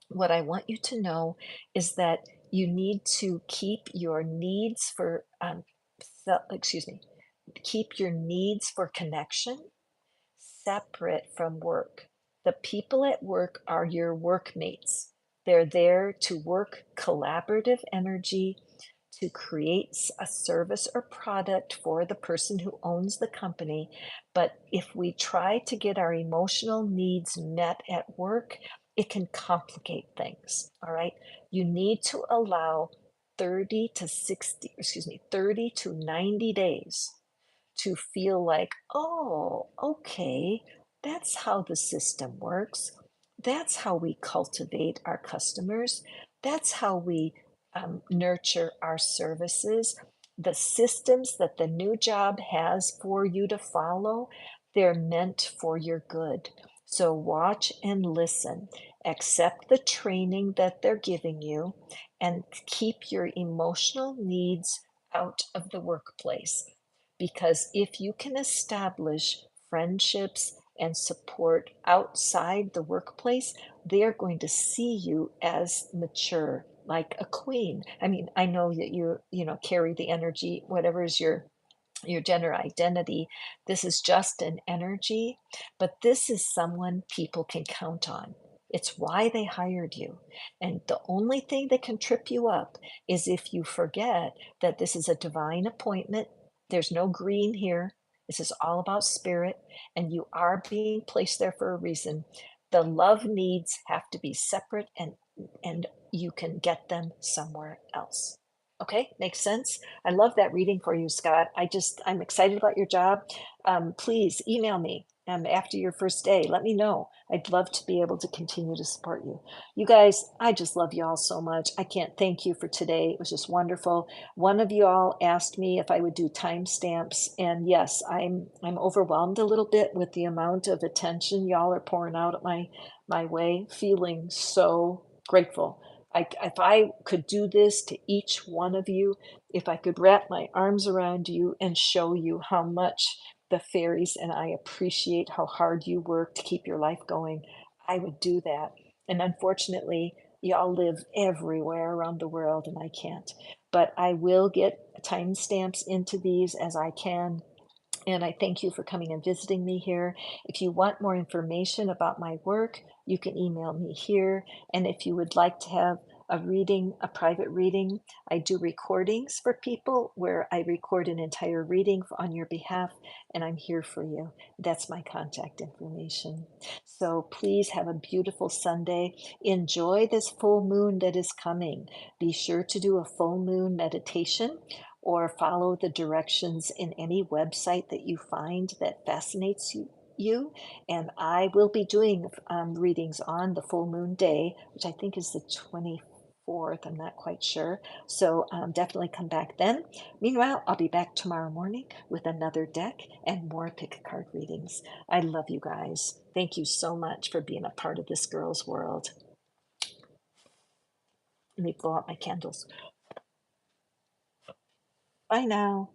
What I want you to know is that you need to keep your needs for excuse me, keep your needs for connection separate from work. The people at work are your workmates. They're there to work collaborative energy to create a service or product for the person who owns the company. But if we try to get our emotional needs met at work, it can complicate things. All right. You need to allow 30 to 90 days to feel like, oh, okay, that's how the system works. That's how we cultivate our customers. That's how we nurture our services. The systems that the new job has for you to follow, they're meant for your good. So watch and listen. Accept the training that they're giving you and keep your emotional needs out of the workplace. Because if you can establish friendships and support outside the workplace, they're going to see you as mature, like a queen. I mean, I know that carry the energy, whatever is your gender identity. This is just an energy, but this is someone people can count on. It's why they hired you. And the only thing that can trip you up is if you forget that this is a divine appointment. There's no green here. This is all about spirit, and you are being placed there for a reason. The love needs have to be separate, and you can get them somewhere else. Okay, makes sense. I love that reading for you, Scott. I'm excited about your job. Please email me after your first day. Let me know. I'd love to be able to continue to support you. You guys, I just love you all so much. I can't thank you for today. It was just wonderful. One of you all asked me if I would do timestamps, and yes, I'm overwhelmed a little bit with the amount of attention y'all are pouring out at my way. Feeling so grateful. If I could do this to each one of you, if I could wrap my arms around you and show you how much the fairies and I appreciate how hard you work to keep your life going, I would do that. And unfortunately, y'all live everywhere around the world and I can't. But I will get timestamps into these as I can. And I thank you for coming and visiting me here. If you want more information about my work, you can email me here. And if you would like to have a reading, a private reading, I do recordings for people where I record an entire reading on your behalf, and I'm here for you. That's my contact information. So please have a beautiful Sunday. Enjoy this full moon that is coming. Be sure to do a full moon meditation or follow the directions in any website that you find that fascinates you. And I will be doing readings on the full moon day, which I think is the 24th. I'm not quite sure. So definitely come back then. Meanwhile, I'll be back tomorrow morning with another deck and more pick a card readings. I love you guys. Thank you so much for being a part of this girl's world. Let me blow out my candles. Bye now.